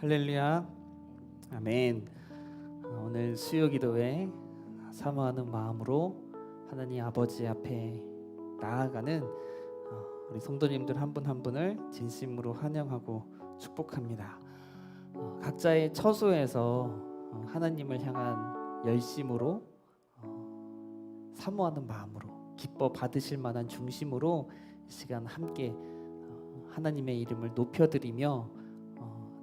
할렐루야. 아멘. 오늘 수요기도회 사모하는 마음으로 하나님 아버지 앞에 나아가는 우리 성도님들 한 분 한 분을 진심으로 환영하고 축복합니다. 각자의 처소에서 하나님을 향한 열심으로 사모하는 마음으로 기뻐 받으실 만한 중심으로 이 시간 함께 하나님의 이름을 높여드리며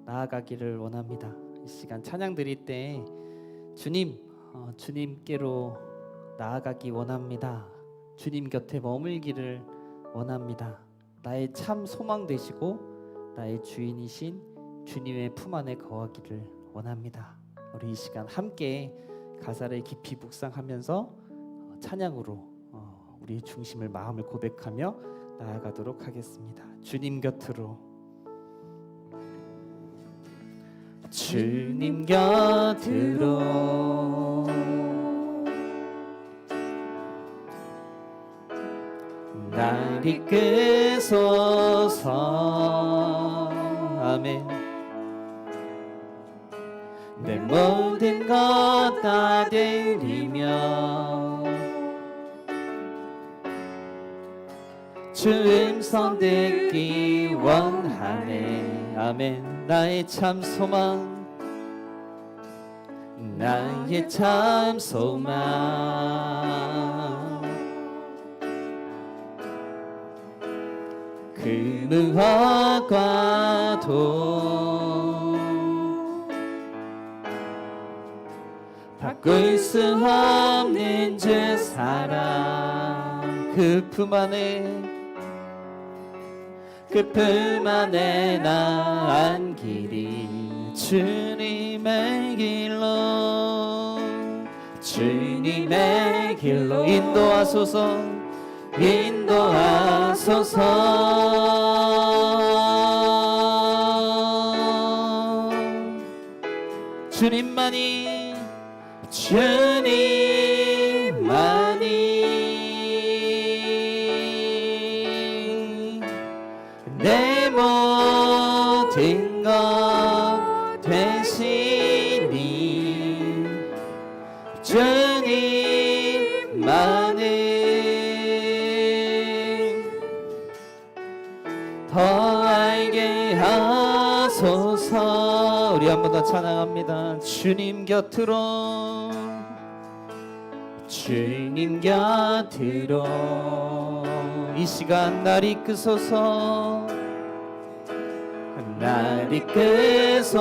나아가기를 원합니다. 이 시간 찬양 드릴 때 주님께로 나아가기 원합니다. 주님 곁에 머물기를 원합니다. 나의 참 소망 되시고 나의 주인이신 주님의 품 안에 거하기를 원합니다. 우리 이 시간 함께 가사를 깊이 묵상하면서 찬양으로 우리의 중심을 마음을 고백하며 나아가도록 하겠습니다. 주님 곁으로, 주님 곁으로 날 이끄소서. 아멘. 내 모든 것 다 드리며 주 음성 듣기 원하네. 아멘. 나의 참 소망, 나의 참 소망, 그 무엇과도 바꿀 수 없는 주 사랑, 그 품 안에 나 안기리. 주님의 길로, 주님의 길로 인도하소서, 인도하소서. 주님만이, 주님만이 내 모든 것 되시니, 주님만을 더 알게 하소서. 우리 한 번 더 찬양합니다. 주님 곁으로, 주님 곁으로 이 시간 날 이끄소서, 날 이끄소서.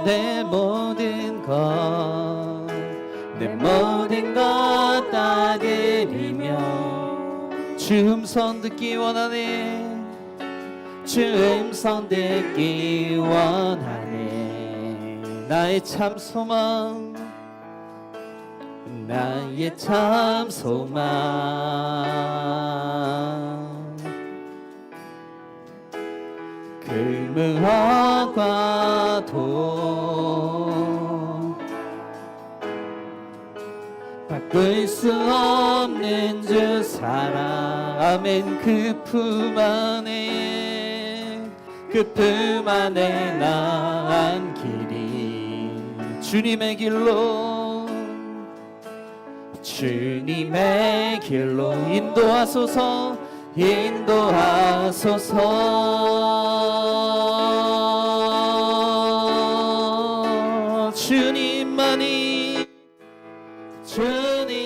내 모든 것 다 드리며 주 음성 듣기 원하네. 주 음성 듣기 원하네. 나의 참 소망, 나의 참 소망, 그 무엇과도 바꿀 수 없는 주 사랑. 아멘. 그 품 안에 나 안기리. 주님의 길로, 주님의 길로 인도하소서, 인도하소서. 주님만이, 주님만이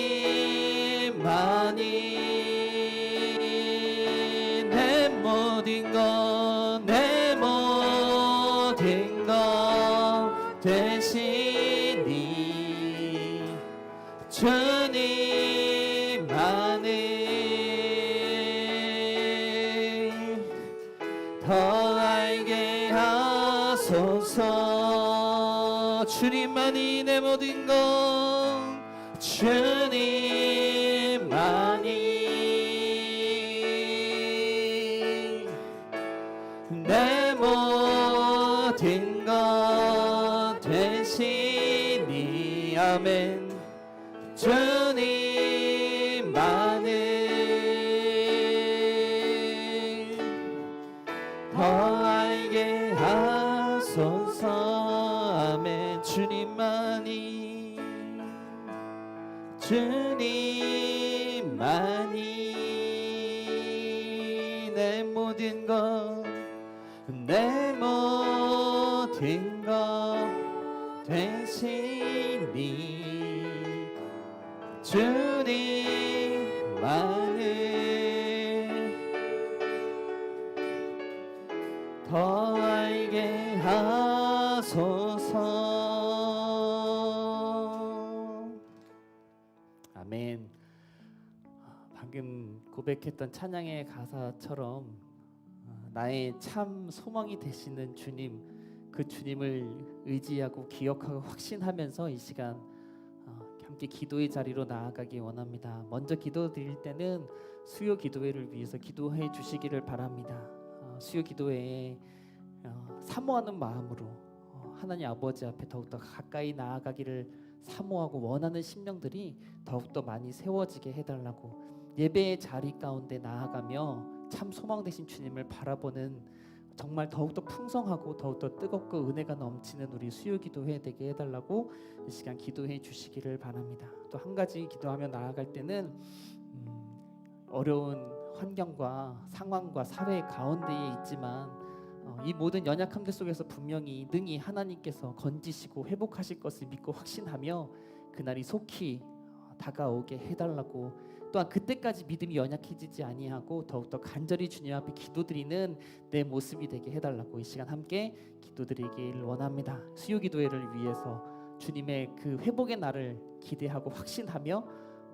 내 모든 것 되시니, 주님만을 더 알게 하소서. 주님만이 내 모든 것, 주님만이 내 모든 것 되시니. 아멘. 주님만을 더 알게 주님만이 내 모든 것, 내 모든 것 되시니 주님만을 더 알게 하소서. 아멘. 방금 고백했던 찬양의 가사처럼 나의 참 소망이 되시는 주님, 그 주님을 의지하고 기억하고 확신하면서 이 시간 함께 기도의 자리로 나아가기 원합니다. 먼저 기도드릴 때는 수요 기도회를 위해서 기도해 주시기를 바랍니다. 수요 기도회에 사모하는 마음으로 하나님 아버지 앞에 더욱더 가까이 나아가기를 사모하고 원하는 심령들이 더욱더 많이 세워지게 해달라고, 예배의 자리 가운데 나아가며 참 소망 되신 주님을 바라보는 정말 더욱더 풍성하고 더욱더 뜨겁고 은혜가 넘치는 우리 수요 기도회 되게 해달라고 이 시간 기도해 주시기를 바랍니다. 또 한 가지 기도하며 나아갈 때는 어려운 환경과 상황과 사회 가운데에 있지만 이 모든 연약함들 속에서 분명히 능히 하나님께서 건지시고 회복하실 것을 믿고 확신하며 그날이 속히 다가오게 해달라고, 또한 그때까지 믿음이 연약해지지 아니하고 더욱더 간절히 주님 앞에 기도드리는 내 모습이 되게 해달라고 이 시간 함께 기도드리길 원합니다. 수요 기도회를 위해서 주님의 그 회복의 날을 기대하고 확신하며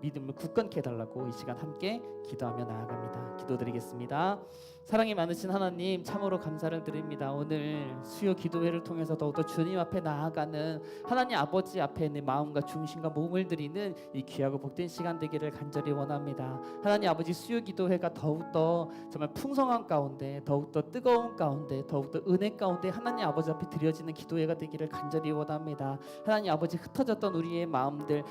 믿음을 굳건케 해달라고 이 시간 함께 기도하며 나아갑니다. 기도드리겠습니다. 사랑이 많으신 하나님, 참으로 감사를 드립니다. 오늘 수요 기도회를 통해서 더욱더 주님 앞에 나아가는 하나님 아버지 앞에 내 마음과 중심과 몸을 드리는 이 귀하고 복된 시간 되기를 간절히 원합니다. 하나님 아버지, 수요 기도회가 더욱더 정말 풍성한 가운데, 더욱더 뜨거운 가운데, 더욱더 은혜 가운데 하나님 아버지 앞에 드려지는 기도회가 되기를 간절히 원합니다. 하나님 아버지, 흩어졌던 우리의 마음들,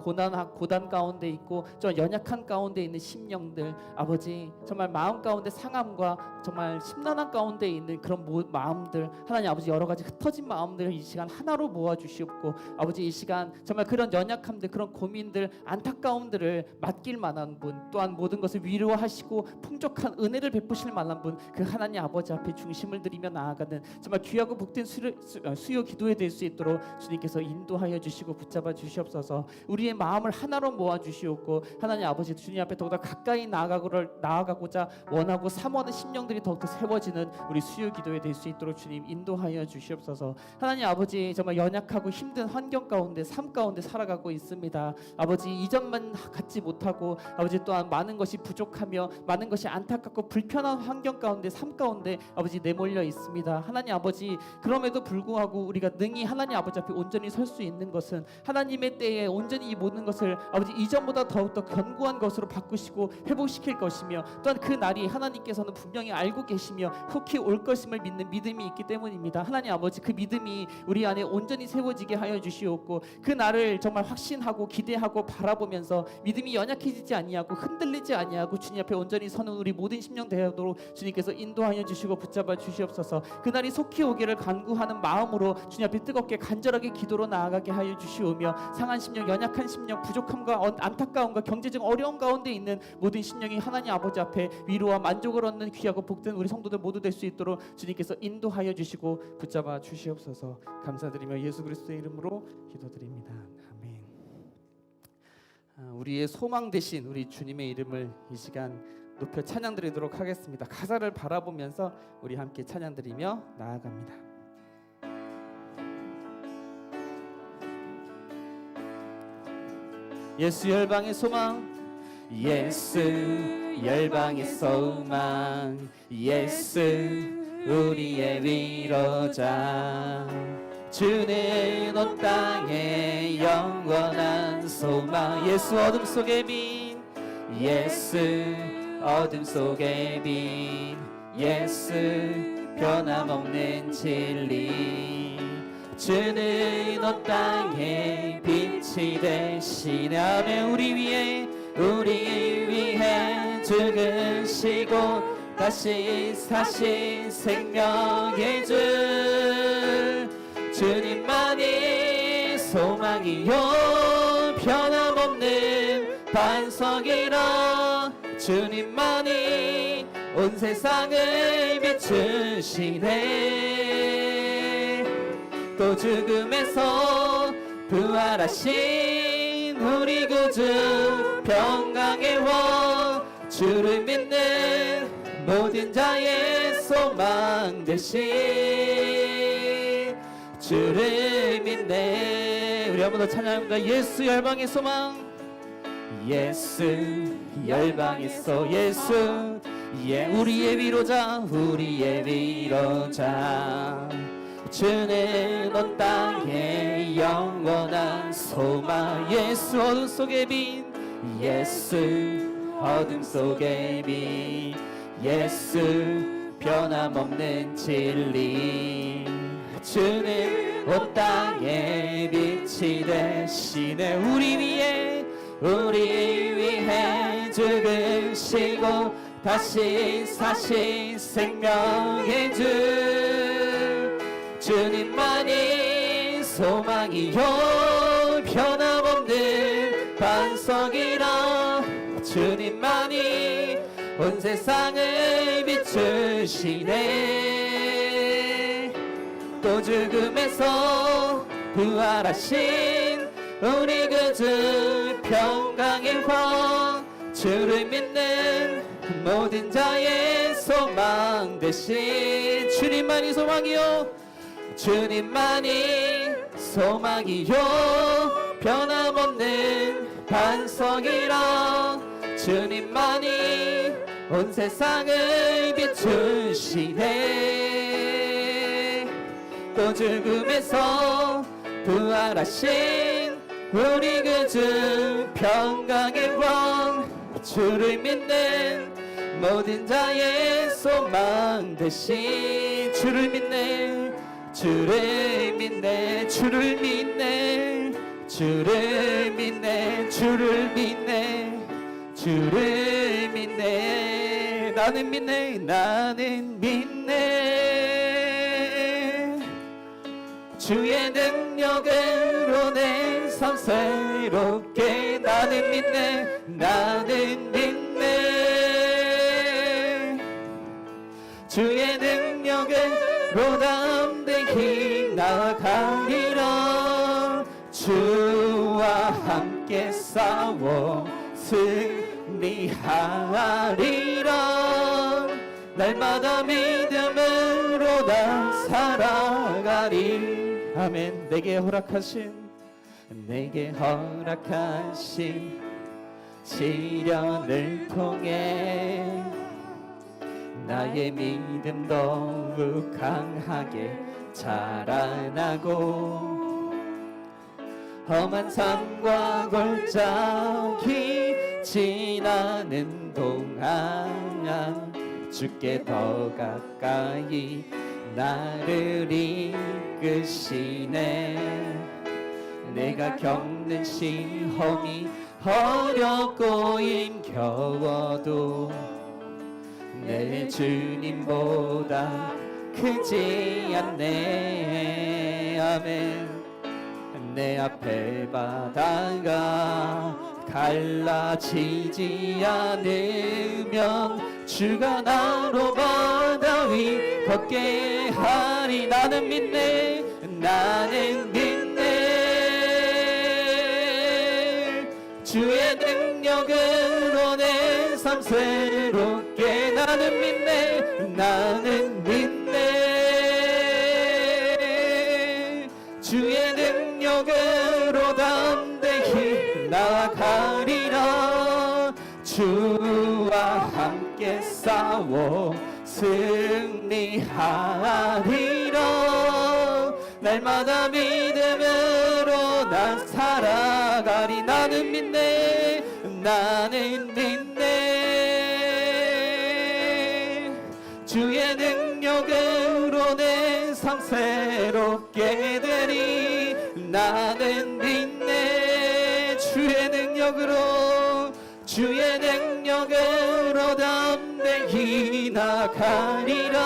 고단 가운데 있고 좀 연약한 가운데 있는 심령들, 아버지 정말 마음 가운데 상함과 정말 심란한 가운데 있는 그런 마음들, 하나님 아버지 여러 가지 흩어진 마음들을 이 시간 하나로 모아 주시옵고, 아버지 이 시간 정말 그런 연약함들, 그런 고민들, 안타까움들을 맡길 만한 분, 또한 모든 것을 위로하시고 풍족한 은혜를 베푸실 만한 분, 그 하나님 아버지 앞에 중심을 드리며 나아가는 정말 귀하고 복된 수요 기도에 될 수 있도록 주님께서 인도하여 주시고 붙잡아 주시옵소서. 우리의 마음을 하나로 모아 주시옵고, 하나님 아버지 주님 앞에 더욱더 가까이 나아가고자 원하고 사모하는 심령들이 더욱더 세워지는 우리 수요 기도에 될 수 있도록 주님 인도하여 주시옵소서. 하나님 아버지, 정말 연약하고 힘든 환경 가운데, 삶 가운데 살아가고 있습니다. 아버지, 이전만 갖지 못하고 아버지 또한 많은 것이 부족하며 많은 것이 안타깝고 불편한 환경 가운데, 삶 가운데 아버지 내몰려 있습니다. 하나님 아버지, 그럼에도 불구하고 우리가 능히 하나님 아버지 앞에 온전히 설 수 있는 것은 하나님의 때에 온전히 이 모든 것을 아버지 이전보다 더욱더 견고한 것으로 바꾸시고 회복시킬 것이며, 또한 그 날이 하나님께서는 분명히 알고 계시며 속히 올 것임을 믿는 믿음이 있기 때문입니다. 하나님 아버지, 그 믿음이 우리 안에 온전히 세워지게 하여 주시옵고, 그 날을 정말 확신하고 기대하고 바라보면서 믿음이 연약해지지 아니하고 흔들리지 아니하고 주님 앞에 온전히 서는 우리 모든 심령 되도록 주님께서 인도하여 주시고 붙잡아 주시옵소서. 그날이 속히 오기를 간구하는 마음으로 주님 앞에 뜨겁게 간절하게 기도로 나아가게 하여 주시오며, 상한 심령, 연약한 심령, 부족함과 안타까움과 경제적 어려움 가운데 있는 모든 심령이 하나님 아버지 앞에 위로와 만족을 얻는 귀하고 복된 우리 성도들 모두 될 수 있도록 주님께서 인도하여 주시고 붙잡아 주시옵소서. 감사드리며 예수 그리스도의 이름으로 기도드립니다. 아멘. 우리의 소망 되신 우리 주님의 이름을 이 시간 높여 찬양드리도록 하겠습니다. 가사를 바라보면서 우리 함께 찬양드리며 나아갑니다. 예수 열방의 소망, 예수 열방의 소망, 예수 우리의 위로자, 주는 온 땅의 영원한 소망. 예수 어둠 속의 빛, 예수 어둠 속의 빛, 예수 변함없는 진리, 주는 온 땅의 빛이 되시네. 아멘. 우리 위해 죽으시고 다시 사신 생명의 주, 주님만이 소망이요 변함없는 반석이라 주님만이 온 세상을 비추시네. 또 죽음에서 부활하신 우리 구주 평강의 왕 주를 믿는 모든 자의 소망 되신 주를 믿네. 우리 한 번 더 찬양합니다. 예수 열방의 소망. 예수 열방에서 예수 우리의 위로자 우리의 위로자 주는 온 땅에 영원한 소망. 예수 어둠 속의 빛 예수 어둠 속의 빛 예수 변함없는 진리 주는 온 땅에 빛이 되시네. 우리 위해 죽으시고 다시 사신 생명의 주 주님만이 소망이요 변함없는 반석이라 주님만이 온 세상을 비추시네. 또 죽음에서 부활하신 우리 구주 평강의 왕 주를 믿는 모든 자의 소망 되신 주님만이 소망이요 주님만이 소망이요 변함없는 반석이라 주님만이 온 세상을 비추시네. 또 죽음에서 부활하신 우리 구주 평강의 왕 주를 믿는 모든 자의 소망 되신 주를 믿네. 주를 믿네. 주를 믿네. 주를 믿네. 주를 믿네. 주를 믿네. 나는 믿네. 나는 믿네. 주의 능력으로 내 삶 새롭게 나는 믿네. 나는 믿네. 주의 능력으로 담대히 나아가리라. 주와 함께 싸워 승리하리라. 날마다 믿음으로 나 살아가리. 아멘. 내게 허락하신 시련을 통해 나의 믿음 더욱 강하게 자라나고 험한 산과 골짜기 지나는 동안 주께 더 가까이 나를 이끄시네. 내가 겪는 시험이 어렵고 힘겨워도 내 주님보다 크지 않네. 아멘. 내 앞에 바다가 갈라지지 않으면 주가 나로 바다 위 걷게 하리. 나는 믿네. 나는 믿네. 주의 능력으로 내 삶 새롭게 나는 믿네. 나는 믿네. 주의 능력으로 담대히 나아가리라. 주와 함께 싸워 승리하리라. 날마다 믿음으로 나 살아가리. 나는 믿네. 나는 믿네. 주의 능력으로 내 삶 새롭게 되리. 나는 믿네. 주의 능력으로 담대히 나가리라.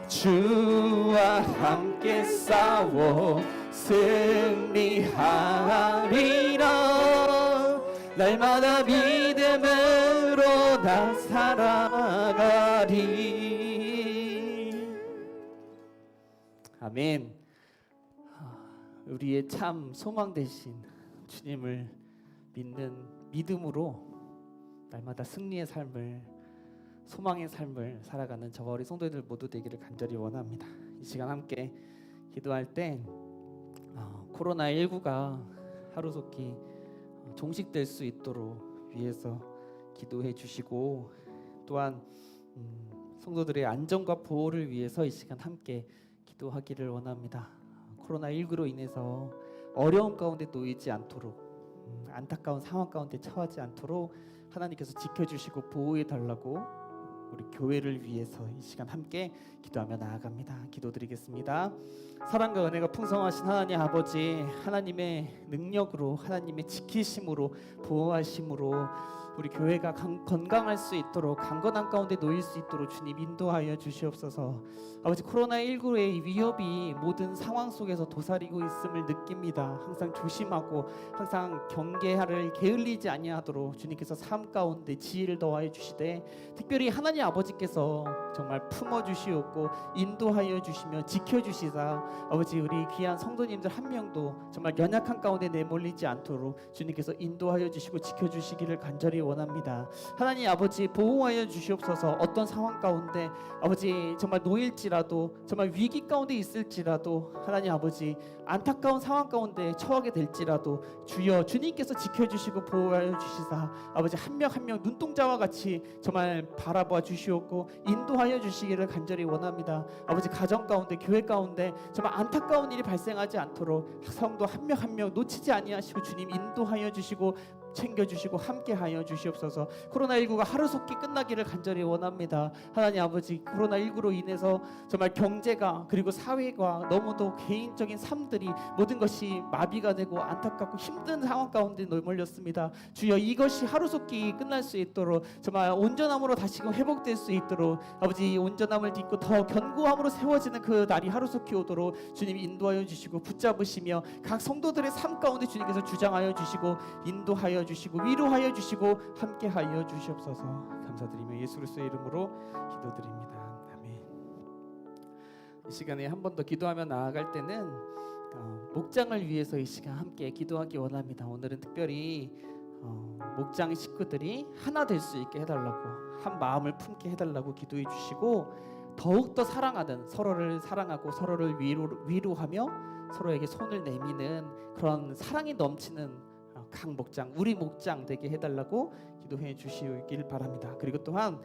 주와 함께 싸워 승리하리라. 날마다 믿음으로 나 살아가리. 아멘. 우리의 참 소망 되신 주님을 믿는 믿음으로 날마다 승리의 삶을, 소망의 삶을 살아가는 저와 우리 성도들 모두 되기를 간절히 원합니다. 이 시간 함께 기도할 때 코로나19가 하루속히 종식될 수 있도록 위해서 기도해 주시고, 또한 성도들의 안전과 보호를 위해서 이 시간 함께 기도하기를 원합니다. 코로나19로 인해서 어려운 가운데 놓이지 않도록, 안타까운 상황 가운데 처하지 않도록 하나님께서 지켜주시고 보호해 달라고 우리 교회를 위해서 이 시간 함께 기도하며 나아갑니다. 기도드리겠습니다. 사랑과 은혜가 풍성하신 하나님 아버지, 하나님의 능력으로, 하나님의 지키심으로, 보호하심으로 우리 교회가 건강할 수 있도록, 강건한 가운데 놓일 수 있도록 주님 인도하여 주시옵소서. 아버지, 코로나19의 위협이 모든 상황 속에서 도사리고 있음을 느낍니다. 항상 조심하고 항상 경계를 게을리지 아니하도록 주님께서 삶 가운데 지혜를 더하여 주시되, 특별히 하나님 아버지께서 정말 품어주시옵고 인도하여 주시며 지켜주시사 아버지, 우리 귀한 성도님들 한 명도 정말 연약한 가운데 내몰리지 않도록 주님께서 인도하여 주시고 지켜주시기를 간절히 원합니다. 하나님 아버지, 보호하여 주시옵소서. 어떤 상황 가운데 아버지 정말 놓일지라도, 정말 위기 가운데 있을지라도, 하나님 아버지 안타까운 상황 가운데 처하게 될지라도 주여 주님께서 지켜주시고 보호하여 주시사 아버지 한 명 한 명 눈동자와 같이 정말 바라봐 주시옵고 인도하여 주시기를 간절히 원합니다. 아버지, 가정 가운데, 교회 가운데 정말 안타까운 일이 발생하지 않도록 성도 한 명 한 명 놓치지 아니하시고 주님 인도하여 주시고 챙겨주시고 함께하여 주시옵소서. 코로나19가 하루속히 끝나기를 간절히 원합니다. 하나님 아버지, 코로나19로 인해서 정말 경제가, 그리고 사회가, 너무도 개인적인 삶들이 모든 것이 마비가 되고 안타깝고 힘든 상황 가운데 내몰렸습니다. 주여, 이것이 하루속히 끝날 수 있도록, 정말 온전함으로 다시금 회복될 수 있도록 아버지, 온전함을 딛고 더 견고함으로 세워지는 그 날이 하루속히 오도록 주님 인도하여 주시고 붙잡으시며 각 성도들의 삶 가운데 주님께서 주장하여 주시고 인도하여 주시고 위로하여 주시고 함께하여 주시옵소서. 감사드리며 예수 그리스도의 이름으로 기도드립니다. 아멘. 이 시간에 한 번 더 기도하며 나아갈 때는 목장을 위해서 이 시간 함께 기도하기 원합니다. 오늘은 특별히 목장 식구들이 하나 될 수 있게 해달라고, 한 마음을 품게 해달라고 기도해 주시고, 더욱더 사랑하는, 서로를 사랑하고 서로를 위로하며 서로에게 손을 내미는 그런 사랑이 넘치는 각 목장, 우리 목장 되게 해달라고 기도해 주시길 바랍니다. 그리고 또한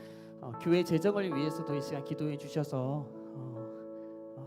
교회 재정을 위해서도 이 시간 기도해 주셔서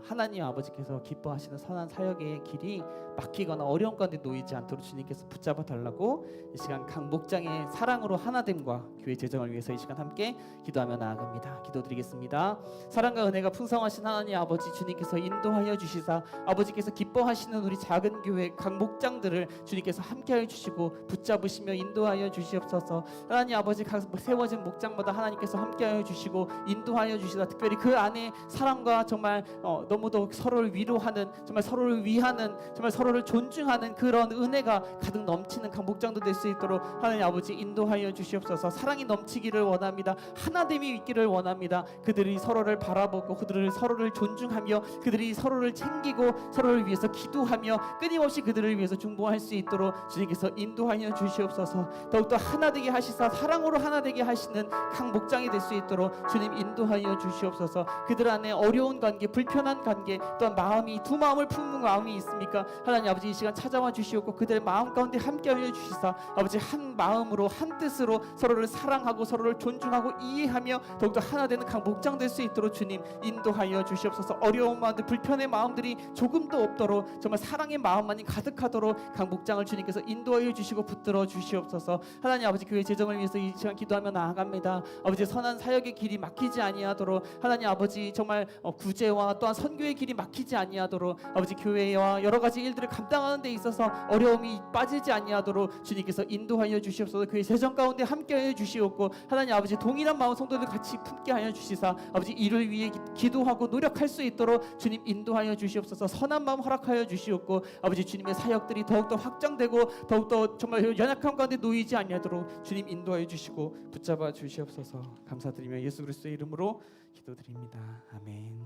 하나님 아버지께서 기뻐하시는 선한 사역의 길이 막히거나 어려운 가운데 놓이지 않도록 주님께서 붙잡아 달라고 이 시간 각 목장의 사랑으로 하나됨과 교회 재정을 위해서 이 시간 함께 기도하며 나아갑니다. 기도드리겠습니다. 사랑과 은혜가 풍성하신 하나님 아버지, 주님께서 인도하여 주시사 아버지께서 기뻐하시는 우리 작은 교회 각 목장들을 주님께서 함께하여 주시고 붙잡으시며 인도하여 주시옵소서. 하나님 아버지, 각 세워진 목장마다 하나님께서 함께하여 주시고 인도하여 주시사 특별히 그 안에 사랑과 정말 너무도 서로를 위로하는, 정말 서로를 위하는, 정말 서로를 존중하는 그런 은혜가 가득 넘치는 각 목장도 될 수 있도록 하나님 아버지 인도하여 주시옵소서. 사랑이 넘치기를 원합니다. 하나됨이 있기를 원합니다. 그들이 서로를 바라보고 그들을 서로를 존중하며 그들이 서로를 챙기고 서로를 위해서 기도하며 끊임없이 그들을 위해서 중보할 수 있도록 주님께서 인도하여 주시옵소서. 더욱더 하나 되게 하시사 사랑으로 하나 되게 하시는 각 목장이 될 수 있도록 주님 인도하여 주시옵소서. 그들 안에 어려운 관계, 불편한 관계, 또한 마음이, 두 마음을 품는 마음이 있습니까? 하나님 아버지, 이 시간 찾아와 주시옵고 그들의 마음 가운데 함께하여 주시사 아버지 한 마음으로 한 뜻으로 서로를 사랑하고 서로를 존중하고 이해하며 더욱더 하나 되는 각 목장 될 수 있도록 주님 인도하여 주시옵소서. 어려운 마음들, 불편의 마음들이 조금도 없도록 정말 사랑의 마음만이 가득하도록 각 목장을 주님께서 인도하여 주시고 붙들어 주시옵소서. 하나님 아버지, 교회 재정을 위해서 이 시간 기도하며 나아갑니다. 아버지, 선한 사역의 길이 막히지 아니하도록 하나님 아버지 정말 구제와 또한 선교의 길이 막히지 아니하도록 아버지 교회와 여러 가지 일들을 감당하는 데 있어서 어려움이 빠지지 아니하도록 주님께서 인도하여 주시옵소서. 주시옵소서. 그의 세정 가운데 함께하여 주시옵고 하나님 아버지 동일한 마음 성도들 같이 품게 하여 주시사 아버지 이를 위해 기도하고 노력할 수 있도록 주님 인도하여 주시옵소서. 선한 마음 허락하여 주시옵고 아버지 주님의 사역들이 더욱더 확장되고 더욱더 정말 연약함 가운데 놓이지 아니하도록 주님 인도하여 주시고 붙잡아 주시옵소서. 감사드리며 예수 그리스도의 이름으로 기도드립니다. 아멘.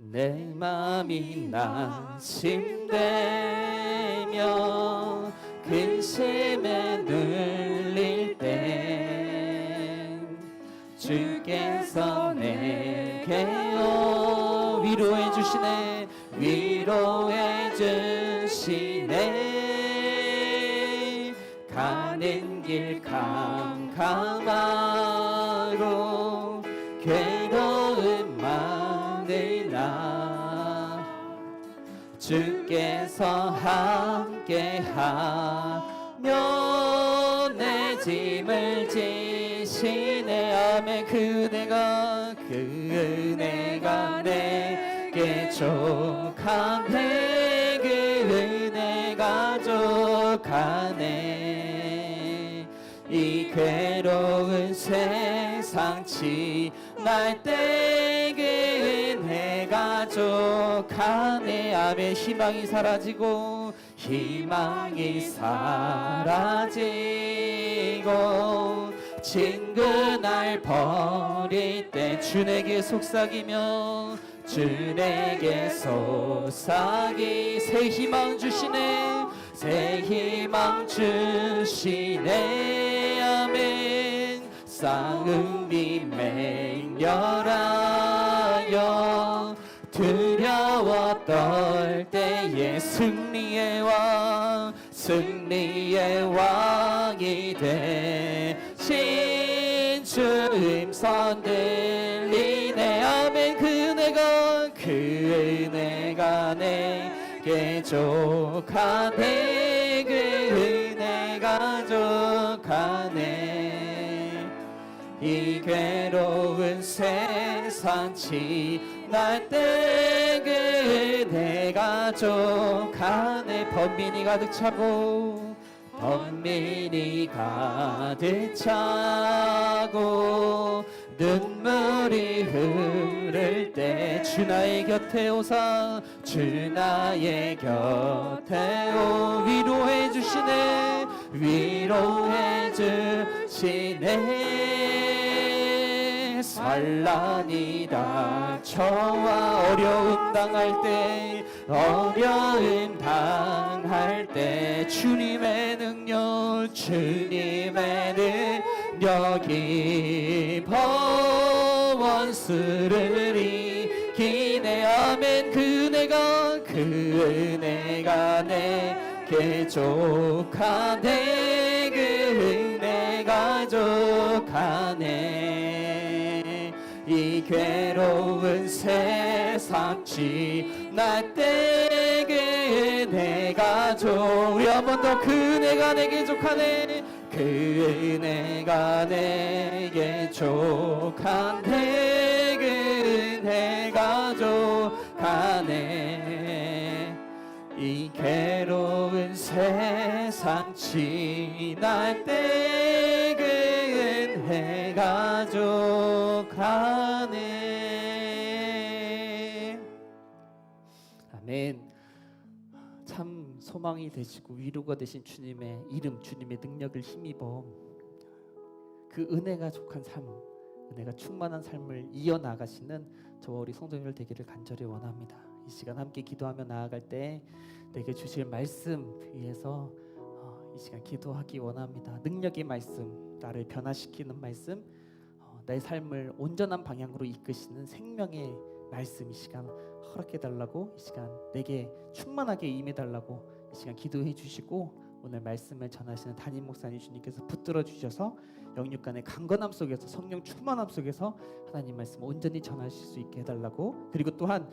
내 맘이 낙심되며 근심에 눌릴 때 주께서 내게 위로해 주시네 위로해 주시네 가는 길 캄캄하고 괴로움 많으나 주께서 함께하며 내 짐을 지시네 아멘. 그 은혜가 내게 족하네 그 은혜가 족하네 이 괴로운 세상 지날 때 그 은혜가 족하네 아멘. 희망이 사라지고 친구 날 버릴 때 주 내게 속삭이며 주 내게 속삭이 새 희망 주시네 새 희망 주시네 아멘. 싸움이 맹렬하여 두려워 떨 때에 승리의 왕이 되신 주 음성 들리네 아멘. 그 은혜가 내게 족하네 그 은혜가 족하네 이 괴로운 세상 지날 때 그 은혜가 족하네. 번민이 가득 차고 눈물이 흐를 때 주 나의 곁에 오사 주 나의 곁에 오 위로해 주시네 산란이 닥쳐와 어려움 당할 때 주님의 능력이 원수를 이기네 아멘. 그 은혜가 내게 족하네 그 은혜가 족하네 이 괴로운 세상 지날 때 그 은혜가 우리 한 번 더 그 은혜가 내게 족하네 그 은혜가 내게 족하네 그 은혜가 족하네 이 괴로운 세상 지날 때 그 은혜가 족하네 아멘. 참 소망이 되시고 위로가 되신 주님의 이름 주님의 능력을 힘입어 그 은혜가 족한 삶 은혜가 충만한 삶을 이어나가시는 저와 우리 성도님들 되기를 간절히 원합니다. 이 시간 함께 기도하며 나아갈 때 내게 주실 말씀 위해서 이 시간 기도하기 원합니다. 능력의 말씀 나를 변화시키는 말씀 내 삶을 온전한 방향으로 이끄시는 생명의 말씀 이 시간 허락해달라고 이 시간 내게 충만하게 임해달라고 이 시간 기도해 주시고 오늘 말씀을 전하시는 담임 목사님 주님께서 붙들어 주셔서 영육간의 강건함 속에서 성령 충만함 속에서 하나님 말씀을 온전히 전하실 수 있게 해달라고 그리고 또한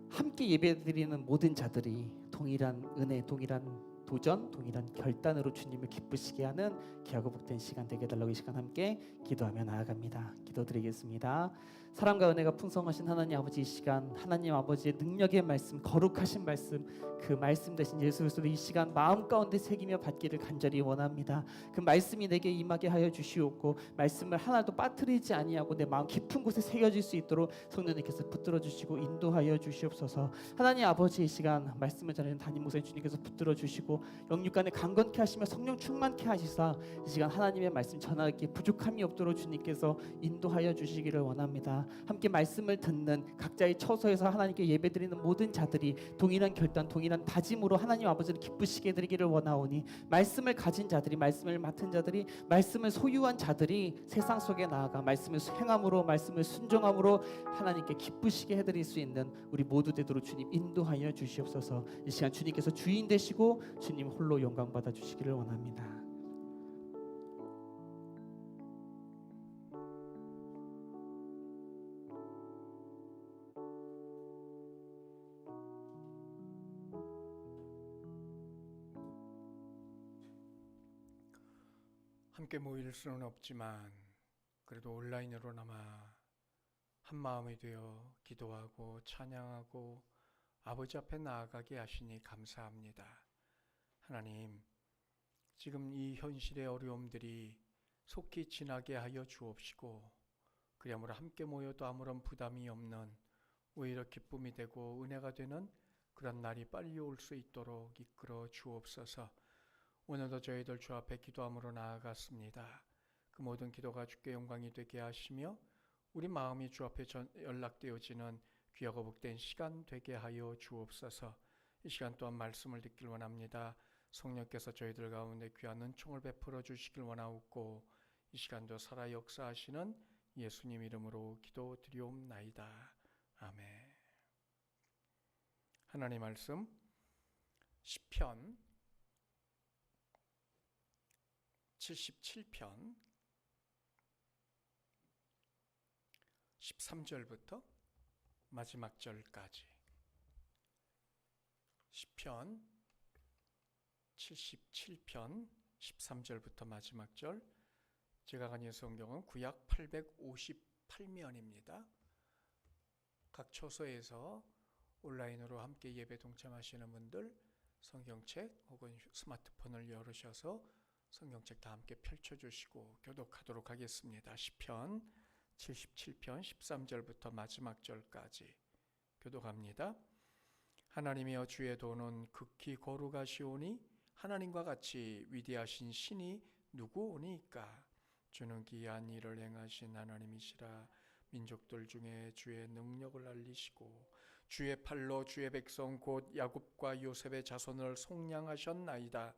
함께 예배드리는 모든 자들이 동일한 은혜 동일한 도전, 동일한 결단으로 주님을 기쁘시게 하는 귀하고 복된 시간 되게 해달라고 이 시간 함께 기도하며 나아갑니다. 기도드리겠습니다. 사랑과 은혜가 풍성하신 하나님 아버지, 이 시간 하나님 아버지의 능력의 말씀, 거룩하신 말씀, 그 말씀 대신 예수 그리스도 이 시간 마음 가운데 새기며 받기를 간절히 원합니다. 그 말씀이 내게 임하게 하여 주시옵고 말씀을 하나도 빠뜨리지 아니하고 내 마음 깊은 곳에 새겨질 수 있도록 성령님께서 붙들어 주시고 인도하여 주시옵소서. 하나님 아버지, 이 시간 말씀을 전하는 담임 목사님 주님께서 붙들어 주시고 영육간에 강건케 하시며 성령 충만케 하시사 이 시간 하나님의 말씀 전하기에 부족함이 없도록 주님께서 인도하여 주시기를 원합니다. 함께 말씀을 듣는 각자의 처소에서 하나님께 예배드리는 모든 자들이 동일한 결단, 동일한 다짐으로 하나님 아버지를 기쁘시게 드리기를 원하오니 말씀을 가진 자들이, 말씀을 맡은 자들이, 말씀을 소유한 자들이 세상 속에 나아가 말씀을 행함으로, 말씀을 순종함으로 하나님께 기쁘시게 해드릴 수 있는 우리 모두 되도록 주님 인도하여 주시옵소서. 이 시간 주님께서 주인 되시고 주님 홀로 영광 받아 주시기를 원합니다. 함께 모일 수는 없지만 그래도 온라인으로나마 한 마음이 되어 기도하고 찬양하고 아버지 앞에 나아가게 하시니 감사합니다. 하나님, 지금 이 현실의 어려움들이 속히 지나게 하여 주옵시고 그야말로 함께 모여도 아무런 부담이 없는 오히려 기쁨이 되고 은혜가 되는 그런 날이 빨리 올 수 있도록 이끌어 주옵소서. 오늘도 저희들 주 앞에 기도함으로 나아갔습니다. 그 모든 기도가 주께 영광이 되게 하시며 우리 마음이 주 앞에 연락되어지는 귀하고 복된 시간 되게 하여 주옵소서. 이 시간 또한 말씀을 듣길 원합니다. 성령께서 저희들 가운데 귀한 은총을 베풀어 주시길 원하옵고 이 시간도 살아 역사하시는 예수님 이름으로 기도드리옵나이다. 아멘. 하나님 말씀 시편 77편 13절부터 마지막 절까지. 시편 77편 13절부터 마지막 절. 제가 가진 성경은 구약 858면입니다. 각 처소에서 온라인으로 함께 예배 동참하시는 분들 성경책 혹은 스마트폰을 열으셔서 성경책 다 함께 펼쳐주시고 교독하도록 하겠습니다. 시편 77편 13절부터 마지막 절까지 교독합니다. 하나님이여, 주의 도는 극히 거룩하시오니 하나님과 같이 위대하신 신이 누구오니까? 주는 기이한 일을 행하신 하나님이시라. 민족들 중에 주의 능력을 알리시고 주의 팔로 주의 백성 곧 야곱과 요셉의 자손을 속량하셨나이다.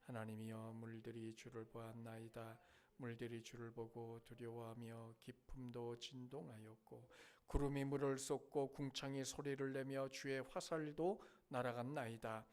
하나님이여, 물들이 주를 보았나이다. 물들이 주를 보고 두려워하며 기품도 진동하였고 구름이 물을 쏟고 궁창이 소리를 내며 주의 화살도 날아갔나이다.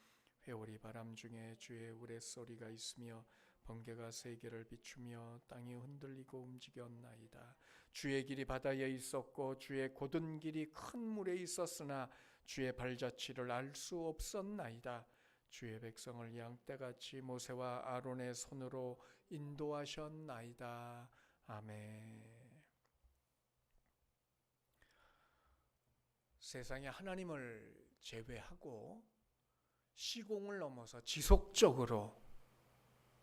회오리 바람 중에 주의 우레소리가 있으며 번개가 세계를 비추며 땅이 흔들리고 움직였나이다. 주의 길이 바다에 있었고 주의 곧은 길이 큰 물에 있었으나 주의 발자취를 알 수 없었나이다. 주의 백성을 양떼같이 모세와 아론의 손으로 인도하셨나이다. 아멘. 세상에 하나님을 제외하고 시공을 넘어서 지속적으로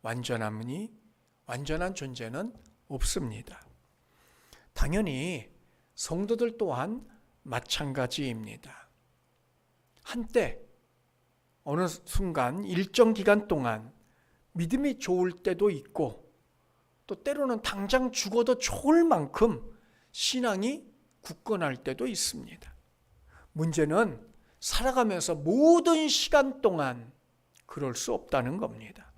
완전한 존재는 없습니다. 당연히 성도들 또한 마찬가지입니다. 한때 어느 순간 일정 기간 동안 믿음이 좋을 때도 있고 또 때로는 당장 죽어도 좋을 만큼 신앙이 굳건할 때도 있습니다. 문제는 살아가면서 모든 시간 동안 그럴 수 없다는 겁니다.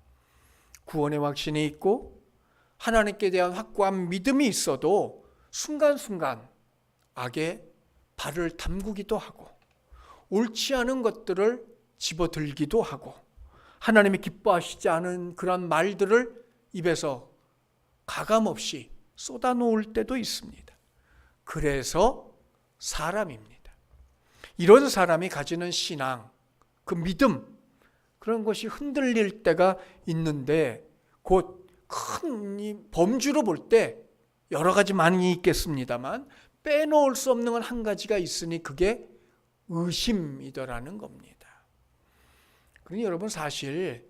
구원의 확신이 있고 하나님께 대한 확고한 믿음이 있어도 순간순간 악에 발을 담그기도 하고 옳지 않은 것들을 집어들기도 하고 하나님이 기뻐하시지 않은 그런 말들을 입에서 가감없이 쏟아놓을 때도 있습니다. 그래서 사람입니다. 이런 사람이 가지는 신앙, 그 믿음, 그런 것이 흔들릴 때가 있는데 곧 큰 범주로 볼 때 여러 가지 많이 있겠습니다만 빼놓을 수 없는 건 한 가지가 있으니 그게 의심이더라는 겁니다. 그러니 여러분 사실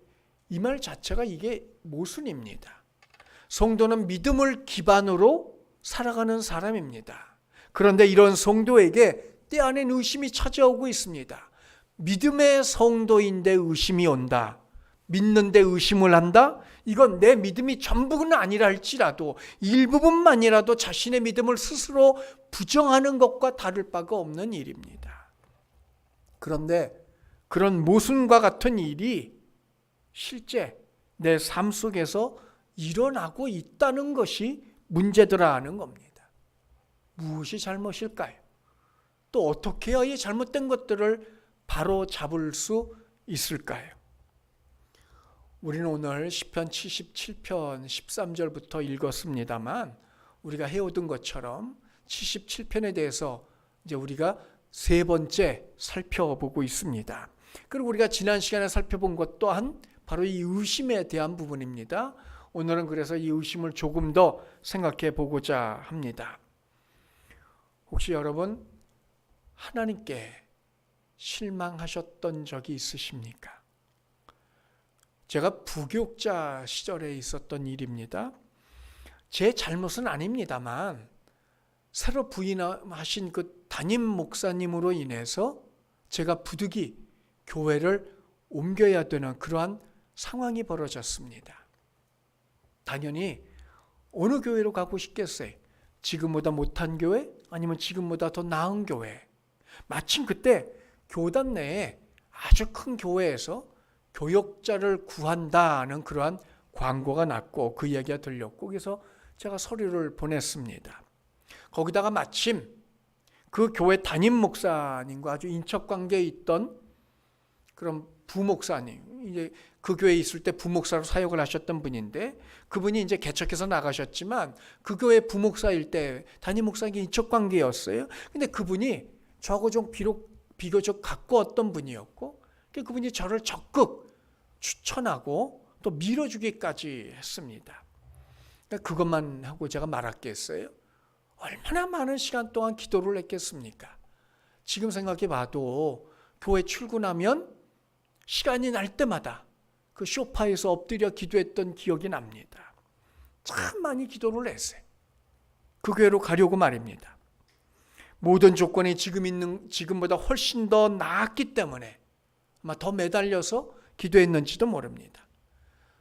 이 말 자체가 이게 모순입니다. 성도는 믿음을 기반으로 살아가는 사람입니다. 그런데 이런 성도에게 때아닌 의심이 찾아오고 있습니다. 믿음의 성도인데 의심이 온다. 믿는데 의심을 한다? 이건 내 믿음이 전부는 아니라 할지라도 일부분만이라도 자신의 믿음을 스스로 부정하는 것과 다를 바가 없는 일입니다. 그런데 그런 모순과 같은 일이 실제 내 삶 속에서 일어나고 있다는 것이 문제더라 하는 겁니다. 무엇이 잘못일까요? 또 어떻게 해야 이 잘못된 것들을 바로 잡을 수 있을까요? 우리는 오늘 시편 77편 13절부터 읽었습니다만 우리가 해오던 것처럼 77편에 대해서 이제 우리가 세 번째 살펴보고 있습니다. 그리고 우리가 지난 시간에 살펴본 것 또한 바로 이 의심에 대한 부분입니다. 오늘은 그래서 이 의심을 조금 더 생각해 보고자 합니다. 혹시 여러분 하나님께 실망하셨던 적이 있으십니까? 제가 부교육자 시절에 있었던 일입니다. 제 잘못은 아닙니다만 새로 부임하신 그 담임 목사님으로 인해서 제가 부득이 교회를 옮겨야 되는 그러한 상황이 벌어졌습니다. 당연히 어느 교회로 가고 싶겠어요? 지금보다 못한 교회? 아니면 지금보다 더 나은 교회? 마침 그때 교단 내에 아주 큰 교회에서 교역자를 구한다는 그러한 광고가 났고 그 이야기가 들렸고 그래서 제가 서류를 보냈습니다. 거기다가 마침 그 교회 담임 목사님과 아주 인척관계에 있던 그런 부목사님, 이제 그 교회에 있을 때 부목사로 사역을 하셨던 분인데 그분이 이제 개척해서 나가셨지만 그 교회 부목사일 때 담임 목사님이 인척관계였어요. 근데 그분이 저하고 좀 비교적 가까웠던 분이었고 그분이 저를 적극 추천하고 또 밀어주기까지 했습니다. 그것만 하고 제가 말았겠어요? 얼마나 많은 시간 동안 기도를 했겠습니까? 지금 생각해 봐도 교회 출근하면 시간이 날 때마다 그 소파에서 엎드려 기도했던 기억이 납니다. 참 많이 기도를 했어요. 그 교회로 가려고 말입니다. 모든 조건이 지금보다 훨씬 더 나았기 때문에 아마 더 매달려서 기도했는지도 모릅니다.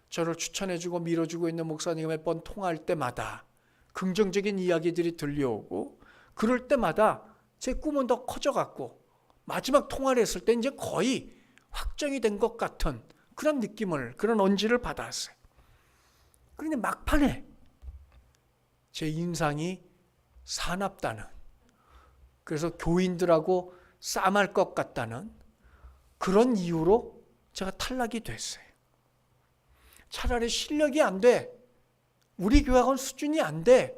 저를 추천해주고 밀어주고 있는 목사님과 몇 번 통화할 때마다 긍정적인 이야기들이 들려오고 그럴 때마다 제 꿈은 더 커져갔고 마지막 통화를 했을 때 이제 거의 확정이 된 것 같은 그런 느낌을, 그런 언지를 받았어요. 그런데 막판에 제 인상이 사납다는, 그래서 교인들하고 싸움할 것 같다는 그런 이유로 제가 탈락이 됐어요. 차라리 실력이 안 돼, 우리 교회하고는 수준이 안 돼,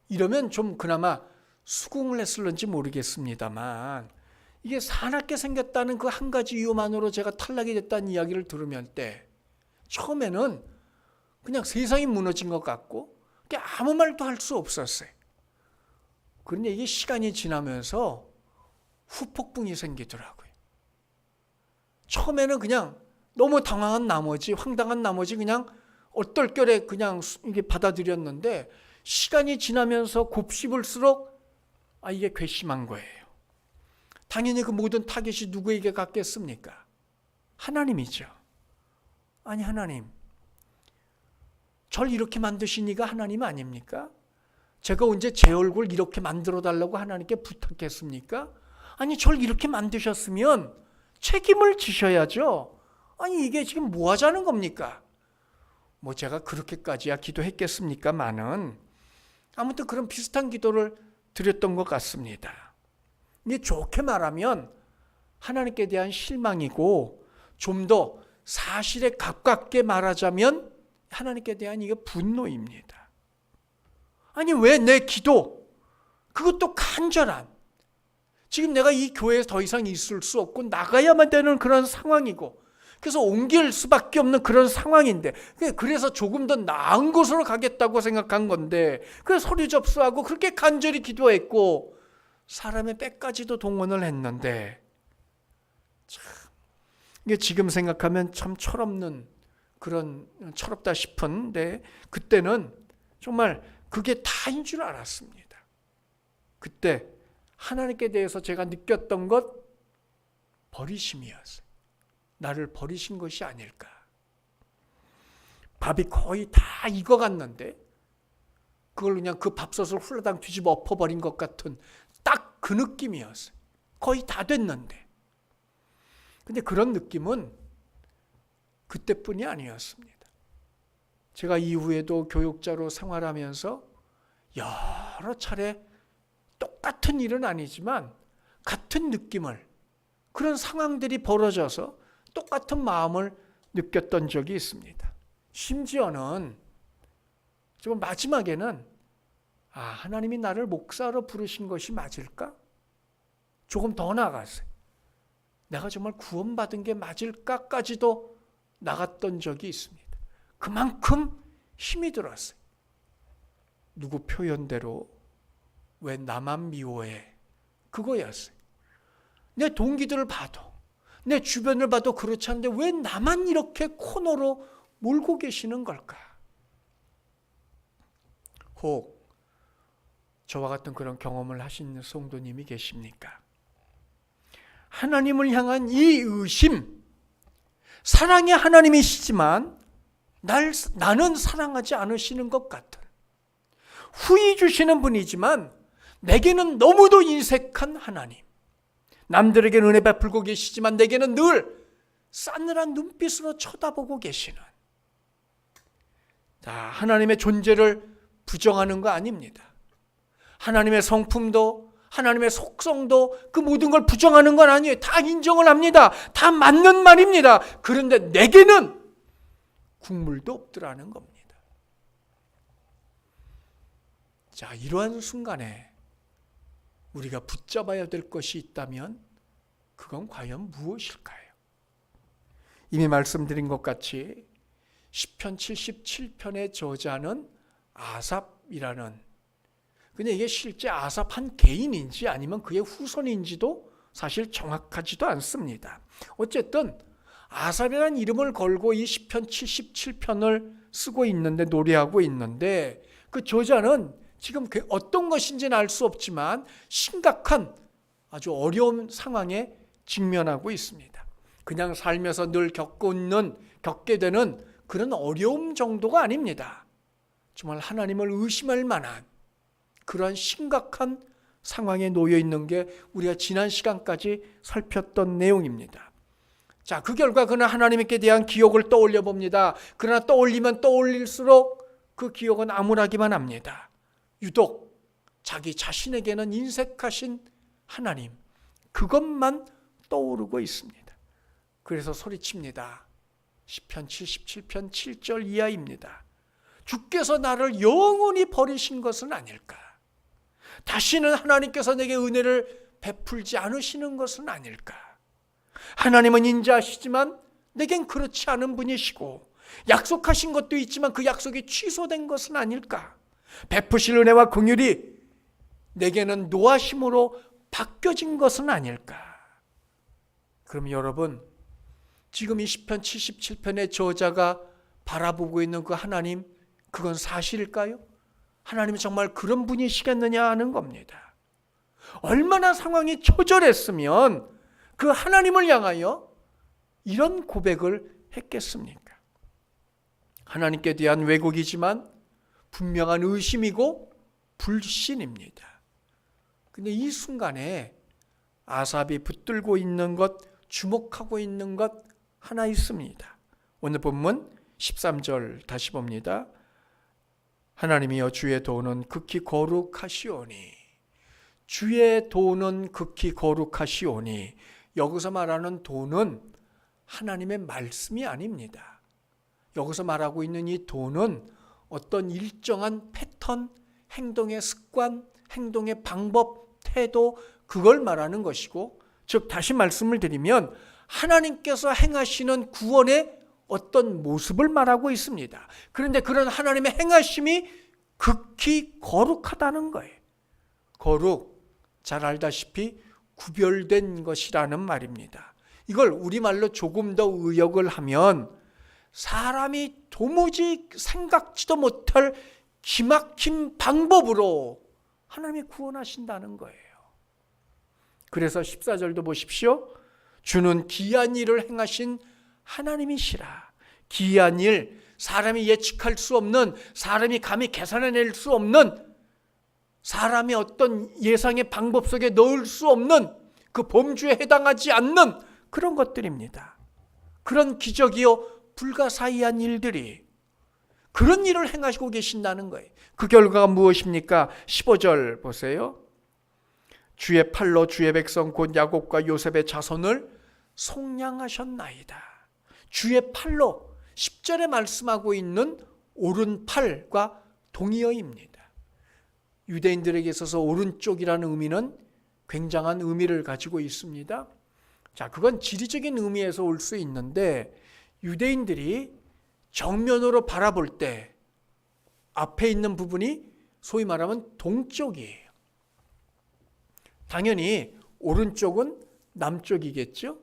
이러면 좀 그나마 수긍을 했을런지 모르겠습니다만 이게 사납게 생겼다는 그 한 가지 이유만으로 제가 탈락이 됐다는 이야기를 들으면 때 처음에는 그냥 세상이 무너진 것 같고 아무 말도 할 수 없었어요. 그런데 이게 시간이 지나면서 후폭풍이 생기더라고요. 처음에는 그냥 너무 당황한 나머지, 황당한 나머지 그냥 얼떨결에 그냥 이게 받아들였는데 시간이 지나면서 곱씹을수록 이게 괘씸한 거예요. 당연히 그 모든 타겟이 누구에게 갔겠습니까? 하나님이죠. 아니 하나님, 절 이렇게 만드신 이가 하나님 아닙니까? 제가 언제 제 얼굴 이렇게 만들어 달라고 하나님께 부탁했습니까? 아니 절 이렇게 만드셨으면 책임을 지셔야죠. 아니 이게 지금 뭐 하자는 겁니까? 뭐 제가 그렇게까지야 기도했겠습니까마는 아무튼 그런 비슷한 기도를 드렸던 것 같습니다. 이게 좋게 말하면 하나님께 대한 실망이고 좀 더 사실에 가깝게 말하자면 하나님께 대한 이게 분노입니다. 아니 왜 내 기도, 그것도 간절한, 지금 내가 이 교회에 더 이상 있을 수 없고 나가야만 되는 그런 상황이고 그래서 옮길 수밖에 없는 그런 상황인데, 그래서 조금 더 나은 곳으로 가겠다고 생각한 건데, 그래서 서류 접수하고 그렇게 간절히 기도했고 사람의 빼까지도 동원을 했는데, 참 이게 지금 생각하면 참 철없는, 그런 철없다 싶은데 그때는 정말 그게 다인 줄 알았습니다. 그때 하나님께 대해서 제가 느꼈던 것, 버리심이었어요. 나를 버리신 것이 아닐까. 밥이 거의 다 익어갔는데 그걸 그냥 그 밥솥을 훌라당 뒤집어 엎어버린 것 같은 딱 그 느낌이었어요. 거의 다 됐는데. 근데 그런 느낌은 그때뿐이 아니었습니다. 제가 이후에도 교육자로 생활하면서 여러 차례 똑같은 일은 아니지만 같은 느낌을, 그런 상황들이 벌어져서 똑같은 마음을 느꼈던 적이 있습니다. 심지어는 좀 마지막에는 하나님이 나를 목사로 부르신 것이 맞을까? 조금 더 나아갔어요. 내가 정말 구원받은 게 맞을까까지도 나갔던 적이 있습니다. 그만큼 힘이 들었어요. 누구 표현대로 왜 나만 미워해? 그거였어요. 내 동기들을 봐도, 내 주변을 봐도 그렇지 않은데 왜 나만 이렇게 코너로 몰고 계시는 걸까? 혹 저와 같은 그런 경험을 하신 성도님이 계십니까? 하나님을 향한 이 의심, 사랑의 하나님이시지만 나는 사랑하지 않으시는 것 같은, 후히 주시는 분이지만 내게는 너무도 인색한 하나님, 남들에게는 은혜 베풀고 계시지만 내게는 늘 싸늘한 눈빛으로 쳐다보고 계시는, 하나님의 존재를 부정하는 거 아닙니다. 하나님의 성품도 하나님의 속성도 그 모든 걸 부정하는 건 아니에요. 다 인정을 합니다. 다 맞는 말입니다. 그런데 내게는 국물도 없더라는 겁니다. 자, 이러한 순간에 우리가 붙잡아야 될 것이 있다면 그건 과연 무엇일까요? 이미 말씀드린 것 같이 시편 77편의 저자는 아삽이라는, 근데 이게 실제 아삽 한 개인인지 아니면 그의 후손인지도 사실 정확하지도 않습니다. 어쨌든 아삽이라는 이름을 걸고 이 시편 77편을 쓰고 있는데, 노래하고 있는데, 그 저자는 지금 어떤 것인지는 알 수 없지만 심각한 아주 어려운 상황에 직면하고 있습니다. 그냥 살면서 늘 겪게 되는 그런 어려움 정도가 아닙니다. 정말 하나님을 의심할 만한 그러한 심각한 상황에 놓여 있는 게 우리가 지난 시간까지 살폈던 내용입니다. 자, 그 결과 그는 하나님께 대한 기억을 떠올려 봅니다. 그러나 떠올리면 떠올릴수록 그 기억은 암울하기만 합니다. 유독 자기 자신에게는 인색하신 하나님, 그것만 떠오르고 있습니다. 그래서 소리칩니다. 시편 77편 7절 이하입니다. 주께서 나를 영원히 버리신 것은 아닐까? 다시는 하나님께서 내게 은혜를 베풀지 않으시는 것은 아닐까? 하나님은 인자하시지만 내겐 그렇지 않은 분이시고, 약속하신 것도 있지만 그 약속이 취소된 것은 아닐까? 베푸실 은혜와 긍휼이 내게는 노하심으로 바뀌어진 것은 아닐까? 그럼 여러분, 지금 이 시편 77편의 저자가 바라보고 있는 그 하나님, 그건 사실일까요? 하나님이 정말 그런 분이시겠느냐 하는 겁니다. 얼마나 상황이 처절했으면 그 하나님을 향하여 이런 고백을 했겠습니까? 하나님께 대한 왜곡이지만 분명한 의심이고 불신입니다. 근데 이 순간에 아삽이 붙들고 있는 것, 주목하고 있는 것 하나 있습니다. 오늘 본문 13절 다시 봅니다. 하나님이여 주의 도는 극히 거룩하시오니, 주의 도는 극히 거룩하시오니, 여기서 말하는 도는 하나님의 말씀이 아닙니다. 여기서 말하고 있는 이 도는 어떤 일정한 패턴, 행동의 습관, 행동의 방법, 태도, 그걸 말하는 것이고, 즉 다시 말씀을 드리면 하나님께서 행하시는 구원의 어떤 모습을 말하고 있습니다. 그런데 그런 하나님의 행하심이 극히 거룩하다는 거예요. 거룩, 잘 알다시피 구별된 것이라는 말입니다. 이걸 우리말로 조금 더 의역을 하면 사람이 도무지 생각지도 못할 기막힌 방법으로 하나님이 구원하신다는 거예요. 그래서 14절도 보십시오. 주는 기이한 일을 행하신 하나님이시라. 기이한 일, 사람이 예측할 수 없는, 사람이 감히 계산해낼 수 없는, 사람이 어떤 예상의 방법 속에 넣을 수 없는, 그 범주에 해당하지 않는 그런 것들입니다. 그런 기적이요 불가사의한 일들이, 그런 일을 행하시고 계신다는 거예요. 그 결과가 무엇입니까? 15절 보세요. 주의 팔로 주의 백성 곧 야곱과 요셉의 자손을 속량하셨나이다. 주의 팔로 10절에 말씀하고 있는 오른팔과 동의어입니다. 유대인들에게 있어서 오른쪽이라는 의미는 굉장한 의미를 가지고 있습니다. 자, 그건 지리적인 의미에서 올 수 있는데 유대인들이 정면으로 바라볼 때 앞에 있는 부분이 소위 말하면 동쪽이에요. 당연히 오른쪽은 남쪽이겠죠.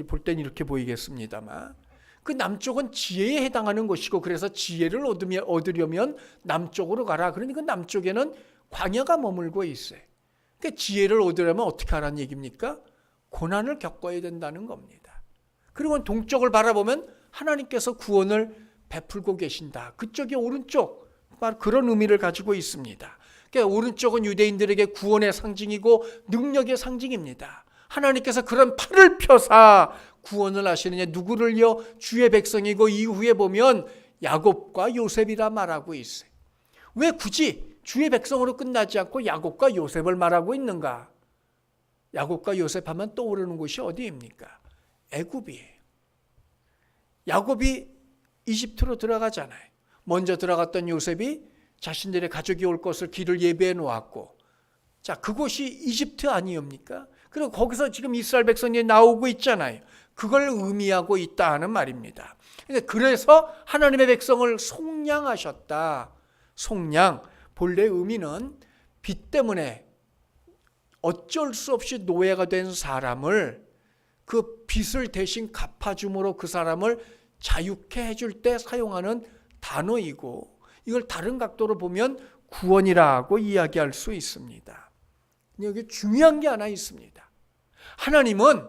볼 땐 이렇게 보이겠습니다만 그 남쪽은 지혜에 해당하는 것이고, 그래서 지혜를 얻으려면 남쪽으로 가라. 그러니까 그 남쪽에는 광야가 머물고 있어요. 그러니까 지혜를 얻으려면 어떻게 하라는 얘기입니까? 고난을 겪어야 된다는 겁니다. 그리고 동쪽을 바라보면 하나님께서 구원을 베풀고 계신다. 그쪽이 오른쪽, 바로 그런 의미를 가지고 있습니다. 그러니까 오른쪽은 유대인들에게 구원의 상징이고 능력의 상징입니다. 하나님께서 그런 팔을 펴사 구원을 하시느냐, 누구를요? 주의 백성이고, 이후에 보면 야곱과 요셉이라 말하고 있어요. 왜 굳이 주의 백성으로 끝나지 않고 야곱과 요셉을 말하고 있는가? 야곱과 요셉 하면 떠오르는 곳이 어디입니까? 애굽이에요. 야곱이 이집트로 들어가잖아요. 먼저 들어갔던 요셉이 자신들의 가족이 올 것을 길을 예비해 놓았고, 자, 그곳이 이집트 아니옵니까? 그리고 거기서 지금 이스라엘 백성이 나오고 있잖아요. 그걸 의미하고 있다는 말입니다. 그래서 하나님의 백성을 속량하셨다. 속량, 본래 의미는 빚 때문에 어쩔 수 없이 노예가 된 사람을 그 빚을 대신 갚아줌으로 그 사람을 자유케 해줄 때 사용하는 단어이고, 이걸 다른 각도로 보면 구원이라고 이야기할 수 있습니다. 여기 중요한 게 하나 있습니다. 하나님은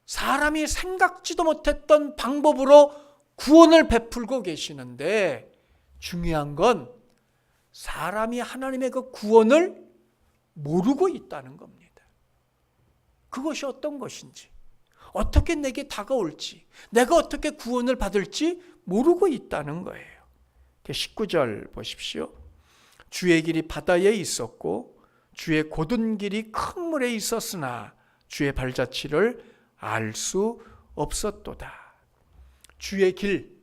사람이 생각지도 못했던 방법으로 구원을 베풀고 계시는데, 중요한 건 사람이 하나님의 그 구원을 모르고 있다는 겁니다. 그것이 어떤 것인지, 어떻게 내게 다가올지, 내가 어떻게 구원을 받을지 모르고 있다는 거예요. 19절 보십시오. 주의 길이 바다에 있었고 주의 곧은 길이 큰 물에 있었으나 주의 발자취를 알 수 없었도다. 주의 길,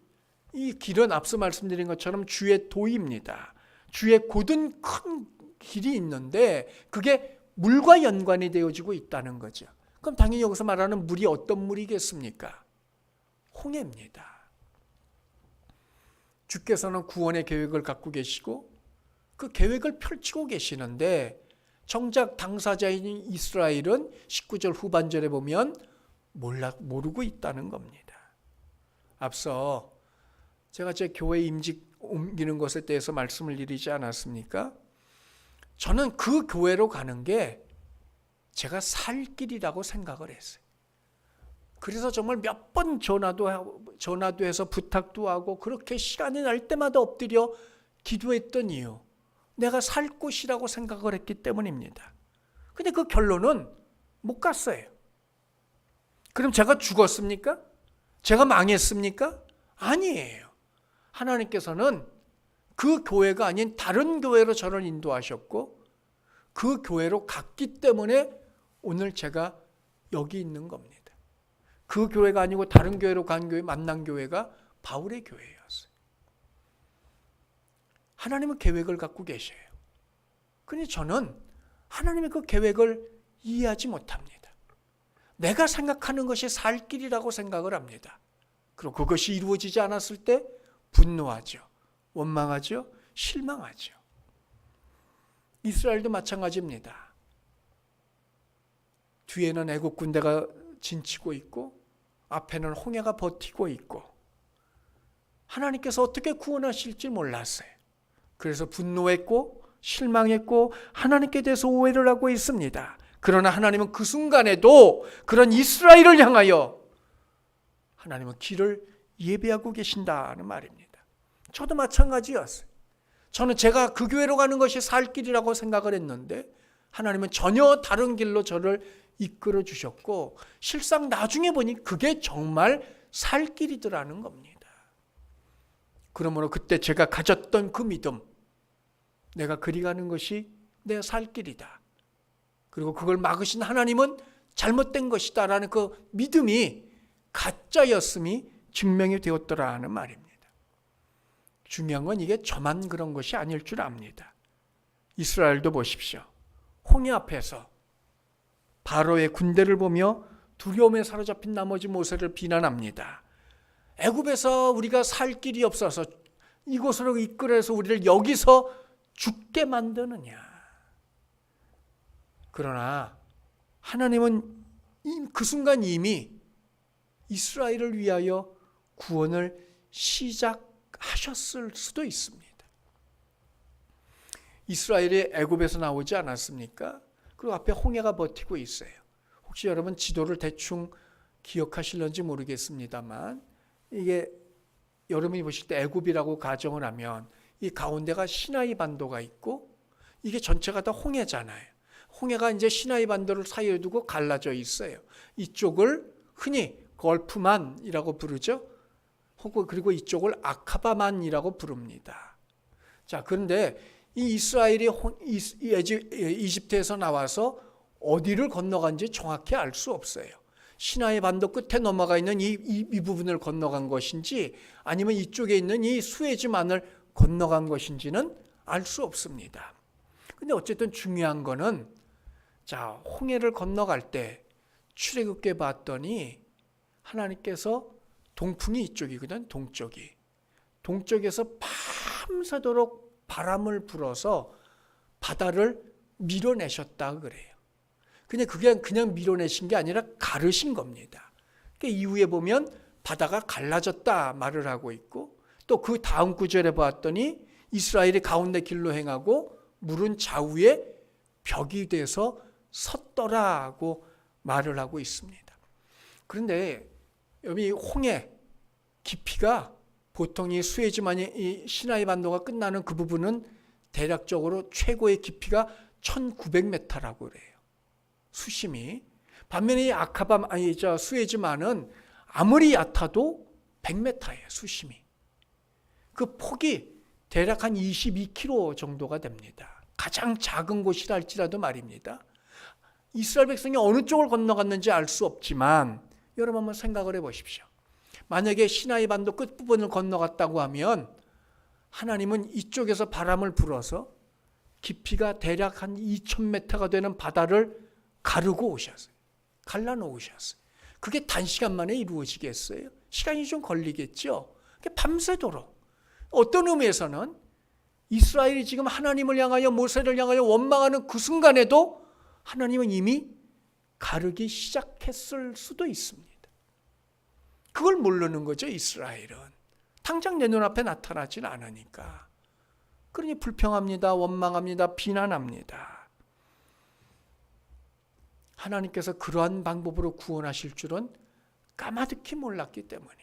이 길은 앞서 말씀드린 것처럼 주의 도입니다. 주의 곧은 큰 길이 있는데 그게 물과 연관이 되어지고 있다는 거죠. 그럼 당연히 여기서 말하는 물이 어떤 물이겠습니까? 홍해입니다. 주께서는 구원의 계획을 갖고 계시고 그 계획을 펼치고 계시는데, 정작 당사자인 이스라엘은 19절 후반절에 보면 모르고 있다는 겁니다. 앞서 제가 제 교회 임직 옮기는 것에 대해서 말씀을 드리지 않았습니까? 저는 그 교회로 가는 게 제가 살 길이라고 생각을 했어요. 그래서 정말 몇 번 전화도 해서 부탁도 하고 그렇게 시간이 날 때마다 엎드려 기도했던 이유, 내가 살 곳이라고 생각을 했기 때문입니다. 근데 그 결론은 못 갔어요. 그럼 제가 죽었습니까? 제가 망했습니까? 아니에요. 하나님께서는 그 교회가 아닌 다른 교회로 저를 인도하셨고 그 교회로 갔기 때문에 오늘 제가 여기 있는 겁니다. 그 교회가 아니고 다른 교회로 간 교회, 만난 교회가 바울의 교회였어요. 하나님은 계획을 갖고 계셔요. 그런데 저는 하나님의 그 계획을 이해하지 못합니다. 내가 생각하는 것이 살 길이라고 생각을 합니다. 그리고 그것이 이루어지지 않았을 때 분노하죠. 원망하죠. 실망하죠. 이스라엘도 마찬가지입니다. 뒤에는 애국 군대가 진치고 있고 앞에는 홍해가 버티고 있고 하나님께서 어떻게 구원하실지 몰랐어요. 그래서 분노했고 실망했고 하나님께 대해서 오해를 하고 있습니다. 그러나 하나님은 그 순간에도 그런 이스라엘을 향하여 하나님은 길을 예비하고 계신다는 말입니다. 저도 마찬가지였어요. 저는 제가 그 교회로 가는 것이 살 길이라고 생각을 했는데 하나님은 전혀 다른 길로 저를 이끌어 주셨고 실상 나중에 보니 그게 정말 살 길이더라는 겁니다. 그러므로 그때 제가 가졌던 그 믿음, 내가 그리 가는 것이 내 살 길이다. 그리고 그걸 막으신 하나님은 잘못된 것이다라는 그 믿음이 가짜였음이 증명이 되었더라는 말입니다. 중요한 건 이게 저만 그런 것이 아닐 줄 압니다. 이스라엘도 보십시오. 홍해 앞에서 바로의 군대를 보며 두려움에 사로잡힌 나머지 모세를 비난합니다. 애굽에서 우리가 살 길이 없어서 이곳으로 이끌어서 우리를 여기서 죽게 만드느냐. 그러나 하나님은 그 순간 이미 이스라엘을 위하여 구원을 시작하셨을 수도 있습니다. 이스라엘이 애굽에서 나오지 않았습니까? 그리고 앞에 홍해가 버티고 있어요. 혹시 여러분 지도를 대충 기억하실런지 모르겠습니다만 이게 여러분이 보실 때 애굽이라고 가정을 하면 이 가운데가 시나이 반도가 있고 이게 전체가 다 홍해잖아요. 홍해가 이제 시나이 반도를 사이에 두고 갈라져 있어요. 이쪽을 흔히 걸프만이라고 부르죠. 그리고 이쪽을 아카바만이라고 부릅니다. 자, 그런데 이 이스라엘이 이집트에서 나와서 어디를 건너간지 정확히 알 수 없어요. 시나이 반도 끝에 넘어가 있는 이 부분을 건너간 것인지 아니면 이쪽에 있는 이 수에즈만을 건너간 것인지는 알 수 없습니다. 근데 어쨌든 중요한 거는 자, 홍해를 건너갈 때 출애굽기에 봤더니 하나님께서 동풍이 이쪽이거든, 동쪽이. 동쪽에서 밤새도록 바람을 불어서 바다를 밀어내셨다 그래요. 근데 그게 그냥 밀어내신 게 아니라 가르신 겁니다. 그러니까 이후에 보면 바다가 갈라졌다 말을 하고 있고 또 그 다음 구절에 봤더니 이스라엘이 가운데 길로 행하고 물은 좌우에 벽이 돼서 섰더라고 말을 하고 있습니다. 그런데 여기 홍해 깊이가 보통 이 수에즈만이 이 시나이 반도가 끝나는 그 부분은 대략적으로 최고의 깊이가 1900m라고 그래요. 수심이. 반면에 이 수에즈만은 아무리 얕아도 100m예요. 수심이. 그 폭이 대략 한 22km 정도가 됩니다. 가장 작은 곳이라 할지라도 말입니다. 이스라엘 백성이 어느 쪽을 건너갔는지 알 수 없지만 여러분 한번 생각을 해보십시오. 만약에 시나이 반도 끝부분을 건너갔다고 하면 하나님은 이쪽에서 바람을 불어서 깊이가 대략 한 2000m가 되는 바다를 가르고 오셨어요. 갈라놓으셨어요. 그게 단시간 만에 이루어지겠어요? 시간이 좀 걸리겠죠. 밤새도록. 어떤 의미에서는 이스라엘이 지금 하나님을 향하여 모세를 향하여 원망하는 그 순간에도 하나님은 이미 가르기 시작했을 수도 있습니다. 그걸 모르는 거죠, 이스라엘은. 당장 내 눈앞에 나타나질 않으니까. 그러니 불평합니다, 원망합니다, 비난합니다. 하나님께서 그러한 방법으로 구원하실 줄은 까마득히 몰랐기 때문에.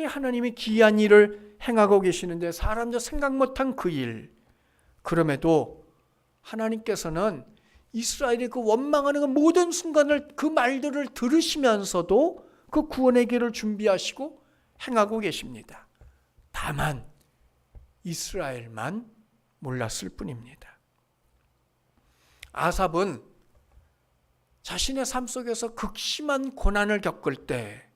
하나님이 기이한 일을 행하고 계시는데 사람도 생각 못한 그 일. 그럼에도 하나님께서는 이스라엘이 그 원망하는 그 모든 순간을 그 말들을 들으시면서도 그 구원의 길을 준비하시고 행하고 계십니다. 다만 이스라엘만 몰랐을 뿐입니다. 아삽은 자신의 삶 속에서 극심한 고난을 겪을 때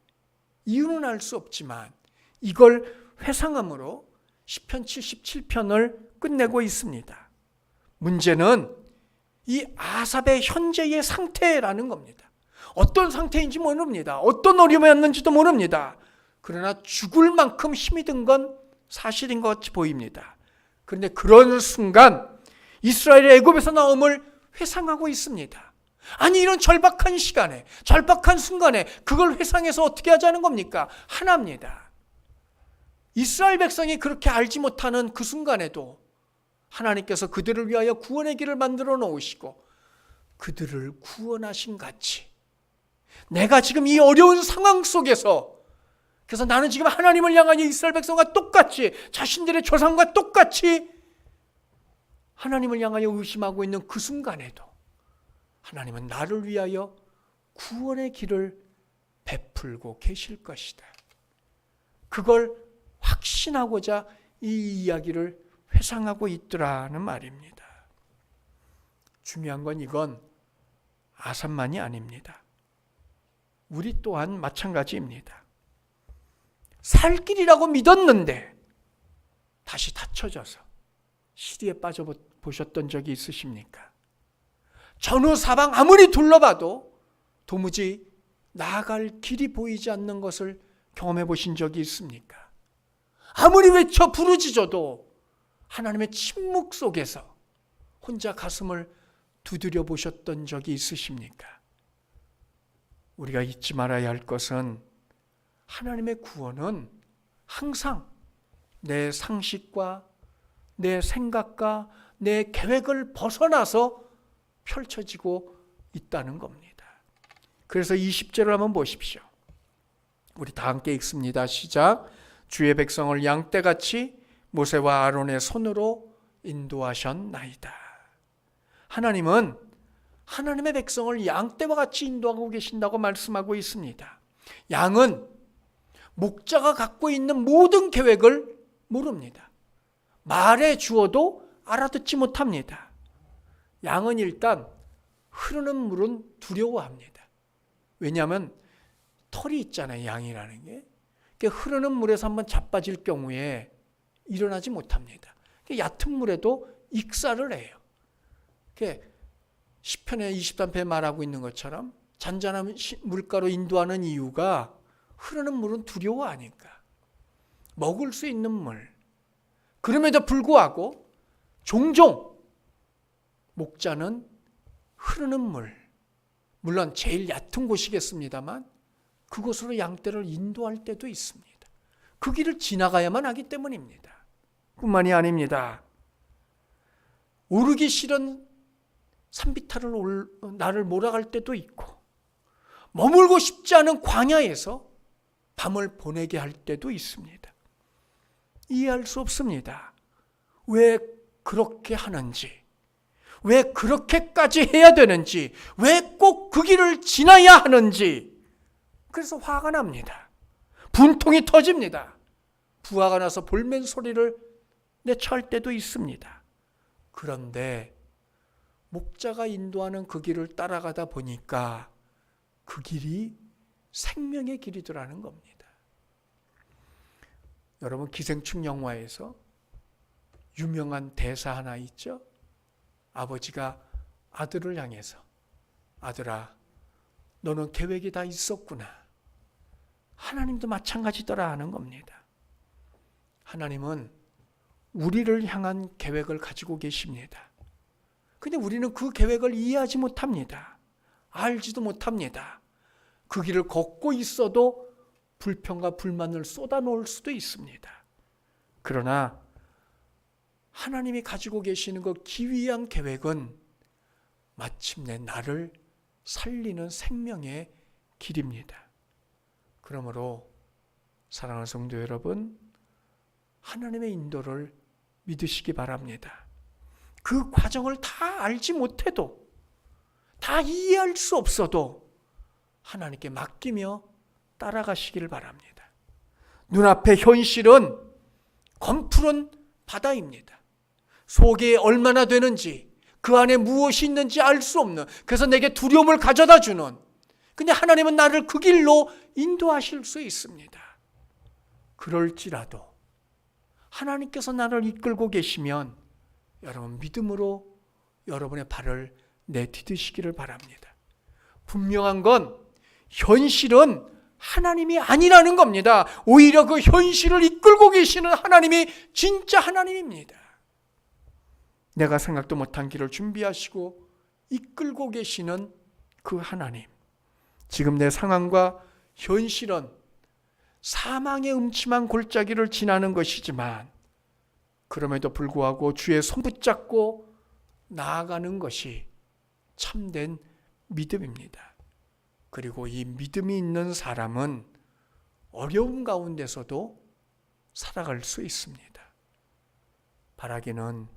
이유는 알 수 없지만 이걸 회상함으로 시편 77편을 끝내고 있습니다. 문제는 이 아삽의 현재의 상태라는 겁니다. 어떤 상태인지 모릅니다. 어떤 어려움이었는지도 모릅니다. 그러나 죽을 만큼 힘이 든 건 사실인 것 같이 보입니다. 그런데 그런 순간 이스라엘의 애굽에서 나옴을 회상하고 있습니다. 아니, 이런 절박한 시간에, 절박한 순간에 그걸 회상해서 어떻게 하자는 겁니까? 하나입니다. 이스라엘 백성이 그렇게 알지 못하는 그 순간에도 하나님께서 그들을 위하여 구원의 길을 만들어 놓으시고 그들을 구원하신 같이 내가 지금 이 어려운 상황 속에서, 그래서 나는 지금 하나님을 향하여 이스라엘 백성과 똑같이, 자신들의 조상과 똑같이 하나님을 향하여 의심하고 있는 그 순간에도 하나님은 나를 위하여 구원의 길을 베풀고 계실 것이다. 그걸 확신하고자 이 이야기를 회상하고 있더라는 말입니다. 중요한 건 이건 아삽만이 아닙니다. 우리 또한 마찬가지입니다. 살 길이라고 믿었는데 다시 다쳐져서 시리에 빠져보셨던 적이 있으십니까? 전후 사방 아무리 둘러봐도 도무지 나아갈 길이 보이지 않는 것을 경험해 보신 적이 있습니까? 아무리 외쳐 부르짖어도 하나님의 침묵 속에서 혼자 가슴을 두드려 보셨던 적이 있으십니까? 우리가 잊지 말아야 할 것은 하나님의 구원은 항상 내 상식과 내 생각과 내 계획을 벗어나서 펼쳐지고 있다는 겁니다. 그래서 20절을 한번 보십시오. 우리 다 함께 읽습니다. 시작. 주의 백성을 양떼같이 모세와 아론의 손으로 인도하셨나이다. 하나님은 하나님의 백성을 양떼와 같이 인도하고 계신다고 말씀하고 있습니다. 양은 목자가 갖고 있는 모든 계획을 모릅니다. 말해 주어도 알아듣지 못합니다. 양은 일단 흐르는 물은 두려워합니다. 왜냐하면 털이 있잖아요, 양이라는 게. 흐르는 물에서 한번 자빠질 경우에 일어나지 못합니다. 얕은 물에도 익사를 해요. 시편의 23편에 말하고 있는 것처럼 잔잔한 물가로 인도하는 이유가 흐르는 물은 두려워하니까. 먹을 수 있는 물. 그럼에도 불구하고 종종 목자는 흐르는 물, 물론 제일 얕은 곳이겠습니다만 그곳으로 양떼를 인도할 때도 있습니다. 그 길을 지나가야만 하기 때문입니다. 뿐만이 아닙니다. 오르기 싫은 산비탈을 나를 몰아갈 때도 있고, 머물고 싶지 않은 광야에서 밤을 보내게 할 때도 있습니다. 이해할 수 없습니다. 왜 그렇게 하는지, 왜 그렇게까지 해야 되는지, 왜 꼭 그 길을 지나야 하는지. 그래서 화가 납니다. 분통이 터집니다. 부하가 나서 볼멘 소리를 내처할 때도 있습니다. 그런데 목자가 인도하는 그 길을 따라가다 보니까 그 길이 생명의 길이더라는 겁니다. 여러분, 기생충 영화에서 유명한 대사 하나 있죠? 아버지가 아들을 향해서, 아들아, 너는 계획이 다 있었구나. 하나님도 마찬가지더라 하는 겁니다. 하나님은 우리를 향한 계획을 가지고 계십니다. 근데 우리는 그 계획을 이해하지 못합니다. 알지도 못합니다. 그 길을 걷고 있어도 불평과 불만을 쏟아놓을 수도 있습니다. 그러나 하나님이 가지고 계시는 그 기이한 계획은 마침내 나를 살리는 생명의 길입니다. 그러므로 사랑하는 성도 여러분, 하나님의 인도를 믿으시기 바랍니다. 그 과정을 다 알지 못해도, 다 이해할 수 없어도 하나님께 맡기며 따라가시기를 바랍니다. 눈앞의 현실은 검푸른 바다입니다. 속에 얼마나 되는지, 그 안에 무엇이 있는지 알 수 없는, 그래서 내게 두려움을 가져다 주는, 근데 하나님은 나를 그 길로 인도하실 수 있습니다. 그럴지라도 하나님께서 나를 이끌고 계시면 여러분 믿음으로 여러분의 발을 내디디시기를 바랍니다. 분명한 건 현실은 하나님이 아니라는 겁니다. 오히려 그 현실을 이끌고 계시는 하나님이 진짜 하나님입니다. 내가 생각도 못한 길을 준비하시고 이끌고 계시는 그 하나님. 지금 내 상황과 현실은 사망의 음침한 골짜기를 지나는 것이지만 그럼에도 불구하고 주의 손 붙잡고 나아가는 것이 참된 믿음입니다. 그리고 이 믿음이 있는 사람은 어려움 가운데서도 살아갈 수 있습니다. 바라기는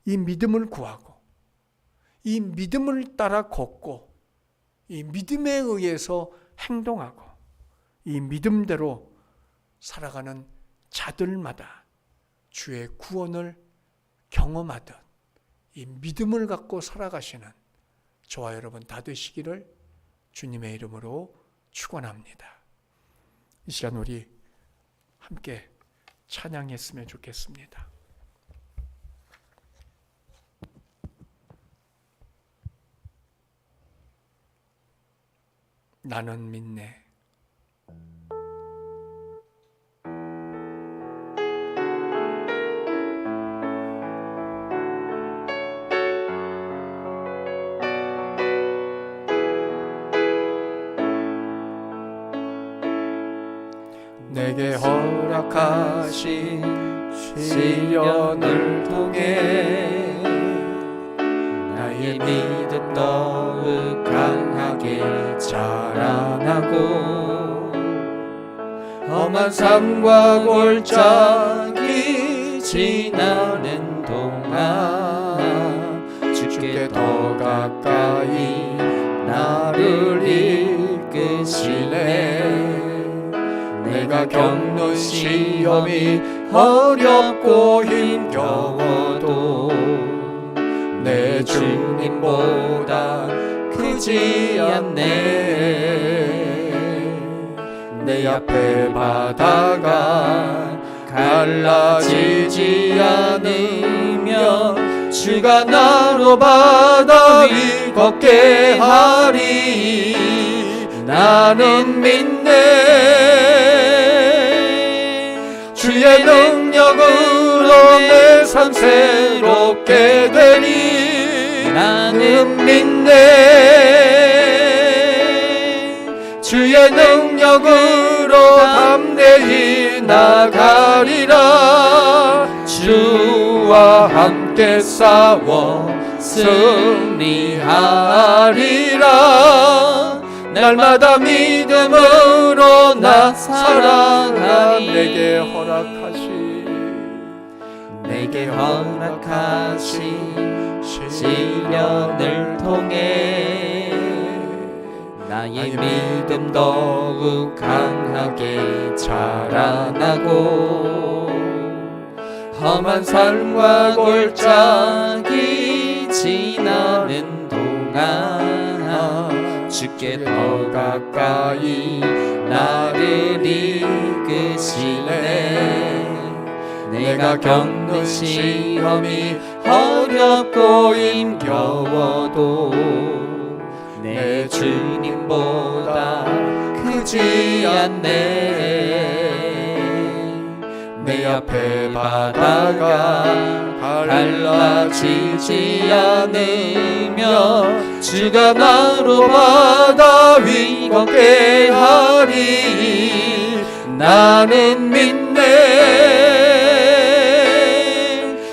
이 믿음을 구하고 이 믿음을 따라 걷고 이 믿음에 의해서 행동하고 이 믿음대로 살아가는 자들마다 주의 구원을 경험하듯 이 믿음을 갖고 살아가시는 저와 여러분 다 되시기를 주님의 이름으로 축원합니다. 이 시간 우리 함께 찬양했으면 좋겠습니다. 나는 믿네. 내게 허락하신 시련을 통해 나의 믿음 더욱 강하게 자라나고 험한 삶과 골짜기 지나는 동안 주께 더 가까이 나를 이끄시네. 내가 겪는 시험이 어렵고 힘겨워도 내 주님보다 크지 않네. 내 앞에 바다가 갈라지지 않으면 주가 나로 바다 위 걷게 하리. 나는 믿네. 주의 능력으로 내 삶 새롭게 되리. 나는 믿네. 주의 능력으로 담대히 나가리라. 주와 함께 싸워 승리하리라. 날마다 믿음으로 나 살아가리. 내게 허락하신 시련을 통해 나의 믿음 더욱 강하게 자라나고 험한 삶과 골짜기 지나는 동안 주께 더 가까이 나를 이끄시네. 내가 겪는 시험이 어렵고 힘겨워도 내 주님보다 크지 않네. 내 앞에 바다가 갈라지지 않으며 주가 나로 바다 위 걷게 하리. 나는 믿네.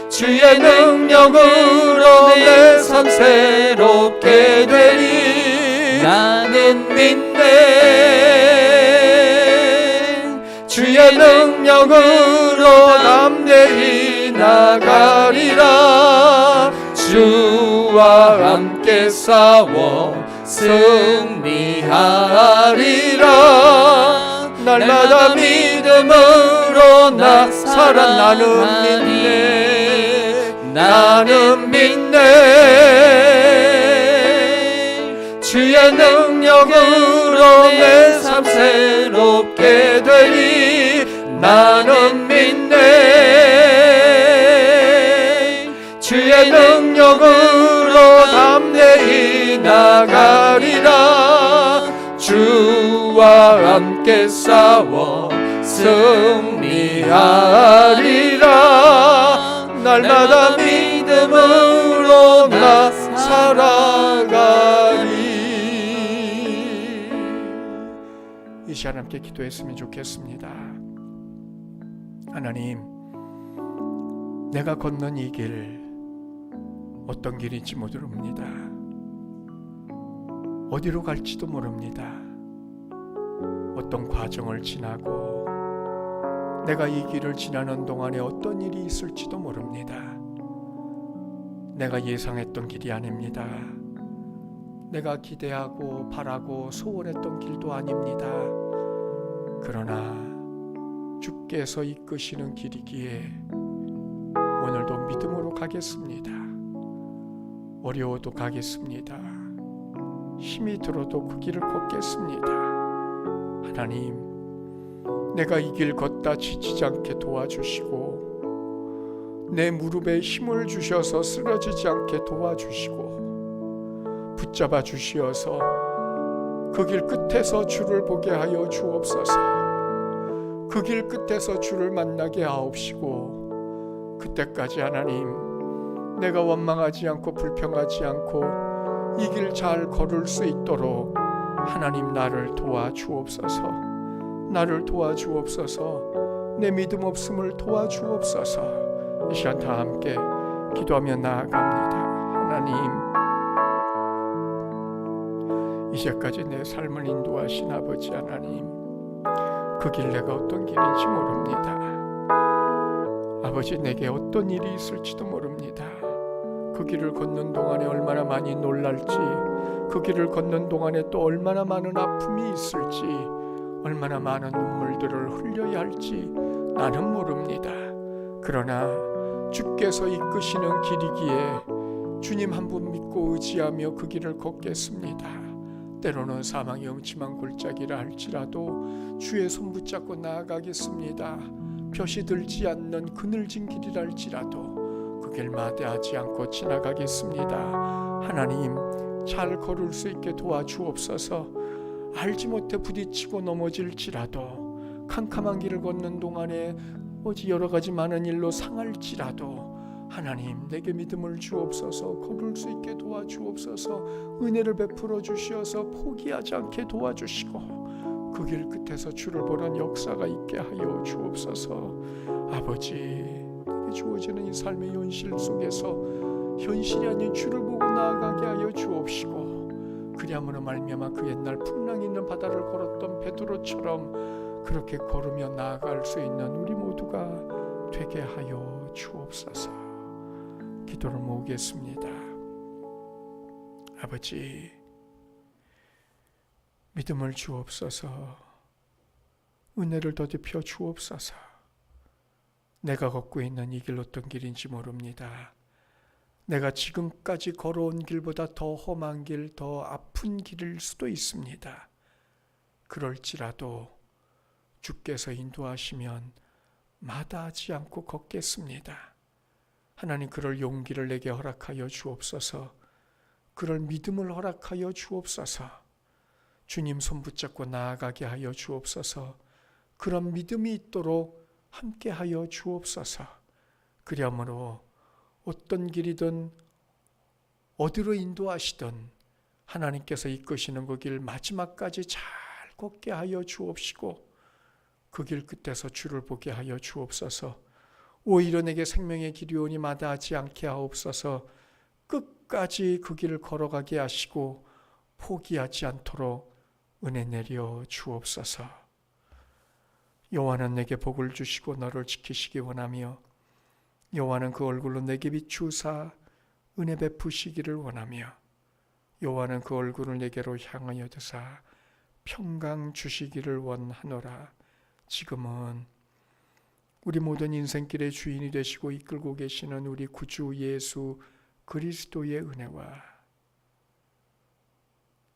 주의 능력으로 내 삶 새롭게 되리. 나는 믿네. 주의 능력으로 담대히 나가리라. 주와 함께 싸워 승리하리라. 날마다 믿음으로 나 살아. 나는 믿네. 나는 믿네. 주의 능력으로 내 삶 새롭게 되리. 나는 믿네. 주의 능력으로 담대히 나가리라. 함께 싸워 승리하리라. 날마다 믿음으로 나 살아가리. 이 시간 함께 기도했으면 좋겠습니다. 하나님, 내가 걷는 이 길 어떤 길인지 모릅니다. 어디로 갈지도 모릅니다. 어떤 과정을 지나고 내가 이 길을 지나는 동안에 어떤 일이 있을지도 모릅니다. 내가 예상했던 길이 아닙니다. 내가 기대하고 바라고 소원했던 길도 아닙니다. 그러나 주께서 이끄시는 길이기에 오늘도 믿음으로 가겠습니다. 어려워도 가겠습니다. 힘이 들어도 그 길을 걷겠습니다. 하나님, 내가 이 길 걷다 지치지 않게 도와주시고 내 무릎에 힘을 주셔서 쓰러지지 않게 도와주시고 붙잡아 주시어서 그 길 끝에서 주를 보게 하여 주옵소서. 그 길 끝에서 주를 만나게 하옵시고 그때까지 하나님, 내가 원망하지 않고 불평하지 않고 이 길 잘 걸을 수 있도록 하나님 나를 도와주옵소서. 나를 도와주옵소서. 내 믿음 없음을 도와주옵소서. 이 시간 다 함께 기도하며 나아갑니다. 하나님, 이제까지 내 삶을 인도하신 아버지 하나님, 그 길 내가 어떤 길인지 모릅니다. 아버지, 내게 어떤 일이 있을지도 모릅니다. 그 길을 걷는 동안에 얼마나 많이 놀랄지, 그 길을 걷는 동안에 또 얼마나 많은 아픔이 있을지, 얼마나 많은 눈물들을 흘려야 할지 나는 모릅니다. 그러나 주께서 이끄시는 길이기에 주님 한 분 믿고 의지하며 그 길을 걷겠습니다. 때로는 사망의 음침한 골짜기라 할지라도 주의 손 붙잡고 나아가겠습니다. 벼시 들지 않는 그늘진 길이라 할지라도 그 길 마다하지 않고 지나가겠습니다. 하나님, 잘 걸을 수 있게 도와주옵소서. 알지 못해 부딪히고 넘어질지라도, 캄캄한 길을 걷는 동안에 어찌 여러 가지 많은 일로 상할지라도 하나님, 내게 믿음을 주옵소서. 걸을 수 있게 도와주옵소서. 은혜를 베풀어 주시어서 포기하지 않게 도와주시고 그 길 끝에서 주를 보는 역사가 있게 하여 주옵소서. 아버지, 내게 주어지는 이 삶의 현실 속에서 현실이 아닌 주를 보고 나아가게 하여 주옵시고, 그리함으로 말미암아 그 옛날 풍랑 있는 바다를 걸었던 베드로처럼 그렇게 걸으며 나아갈 수 있는 우리 모두가 되게 하여 주옵소서. 기도를 모으겠습니다. 아버지, 믿음을 주옵소서. 은혜를 더딥혀 주옵소서. 내가 걷고 있는 이 길 어떤 길인지 모릅니다. 내가 지금까지 걸어온 길보다 더 험한 길, 더 아픈 길일 수도 있습니다. 그럴지라도 주께서 인도하시면 마다하지 않고 걷겠습니다. 하나님, 그럴 용기를 내게 허락하여 주옵소서. 그럴 믿음을 허락하여 주옵소서. 주님 손 붙잡고 나아가게 하여 주옵소서. 그런 믿음이 있도록 함께하여 주옵소서. 그러므로 어떤 길이든 어디로 인도하시든 하나님께서 이끄시는 그 길 마지막까지 잘 걷게 하여 주옵시고 그 길 끝에서 주를 보게 하여 주옵소서. 오히려 내게 생명의 길이 오니 마다하지 않게 하옵소서. 끝까지 그 길을 걸어가게 하시고 포기하지 않도록 은혜 내려 주옵소서. 여호와는 내게 복을 주시고 너를 지키시기 원하며 여호와는 그 얼굴로 내게 비추사 은혜 베푸시기를 원하며 여호와는 그 얼굴을 내게로 향하여 드사 평강 주시기를 원하노라. 지금은 우리 모든 인생길의 주인이 되시고 이끌고 계시는 우리 구주 예수 그리스도의 은혜와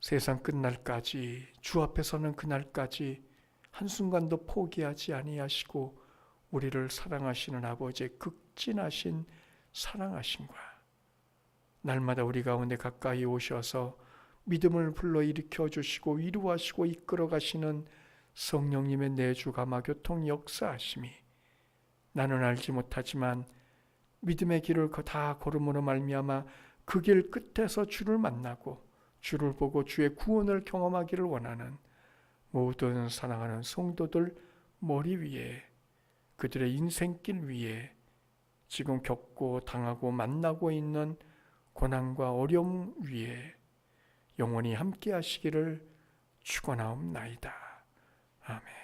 세상 끝날까지 주 앞에 서는 그날까지 한순간도 포기하지 아니하시고 우리를 사랑하시는 아버지의 극진하신 사랑하심과 날마다 우리 가운데 가까이 오셔서 믿음을 불러일으켜 주시고 위로하시고 이끌어 가시는 성령님의 내주 감화교통 역사하심이 나는 알지 못하지만 믿음의 길을 다 걸음으로 말미암아 그 길 끝에서 주를 만나고 주를 보고 주의 구원을 경험하기를 원하는 모든 사랑하는 성도들 머리 위에, 그들의 인생길 위에 지금 겪고 당하고 만나고 있는 고난과 어려움 위에 영원히 함께 하시기를 축원하옵나이다. 아멘.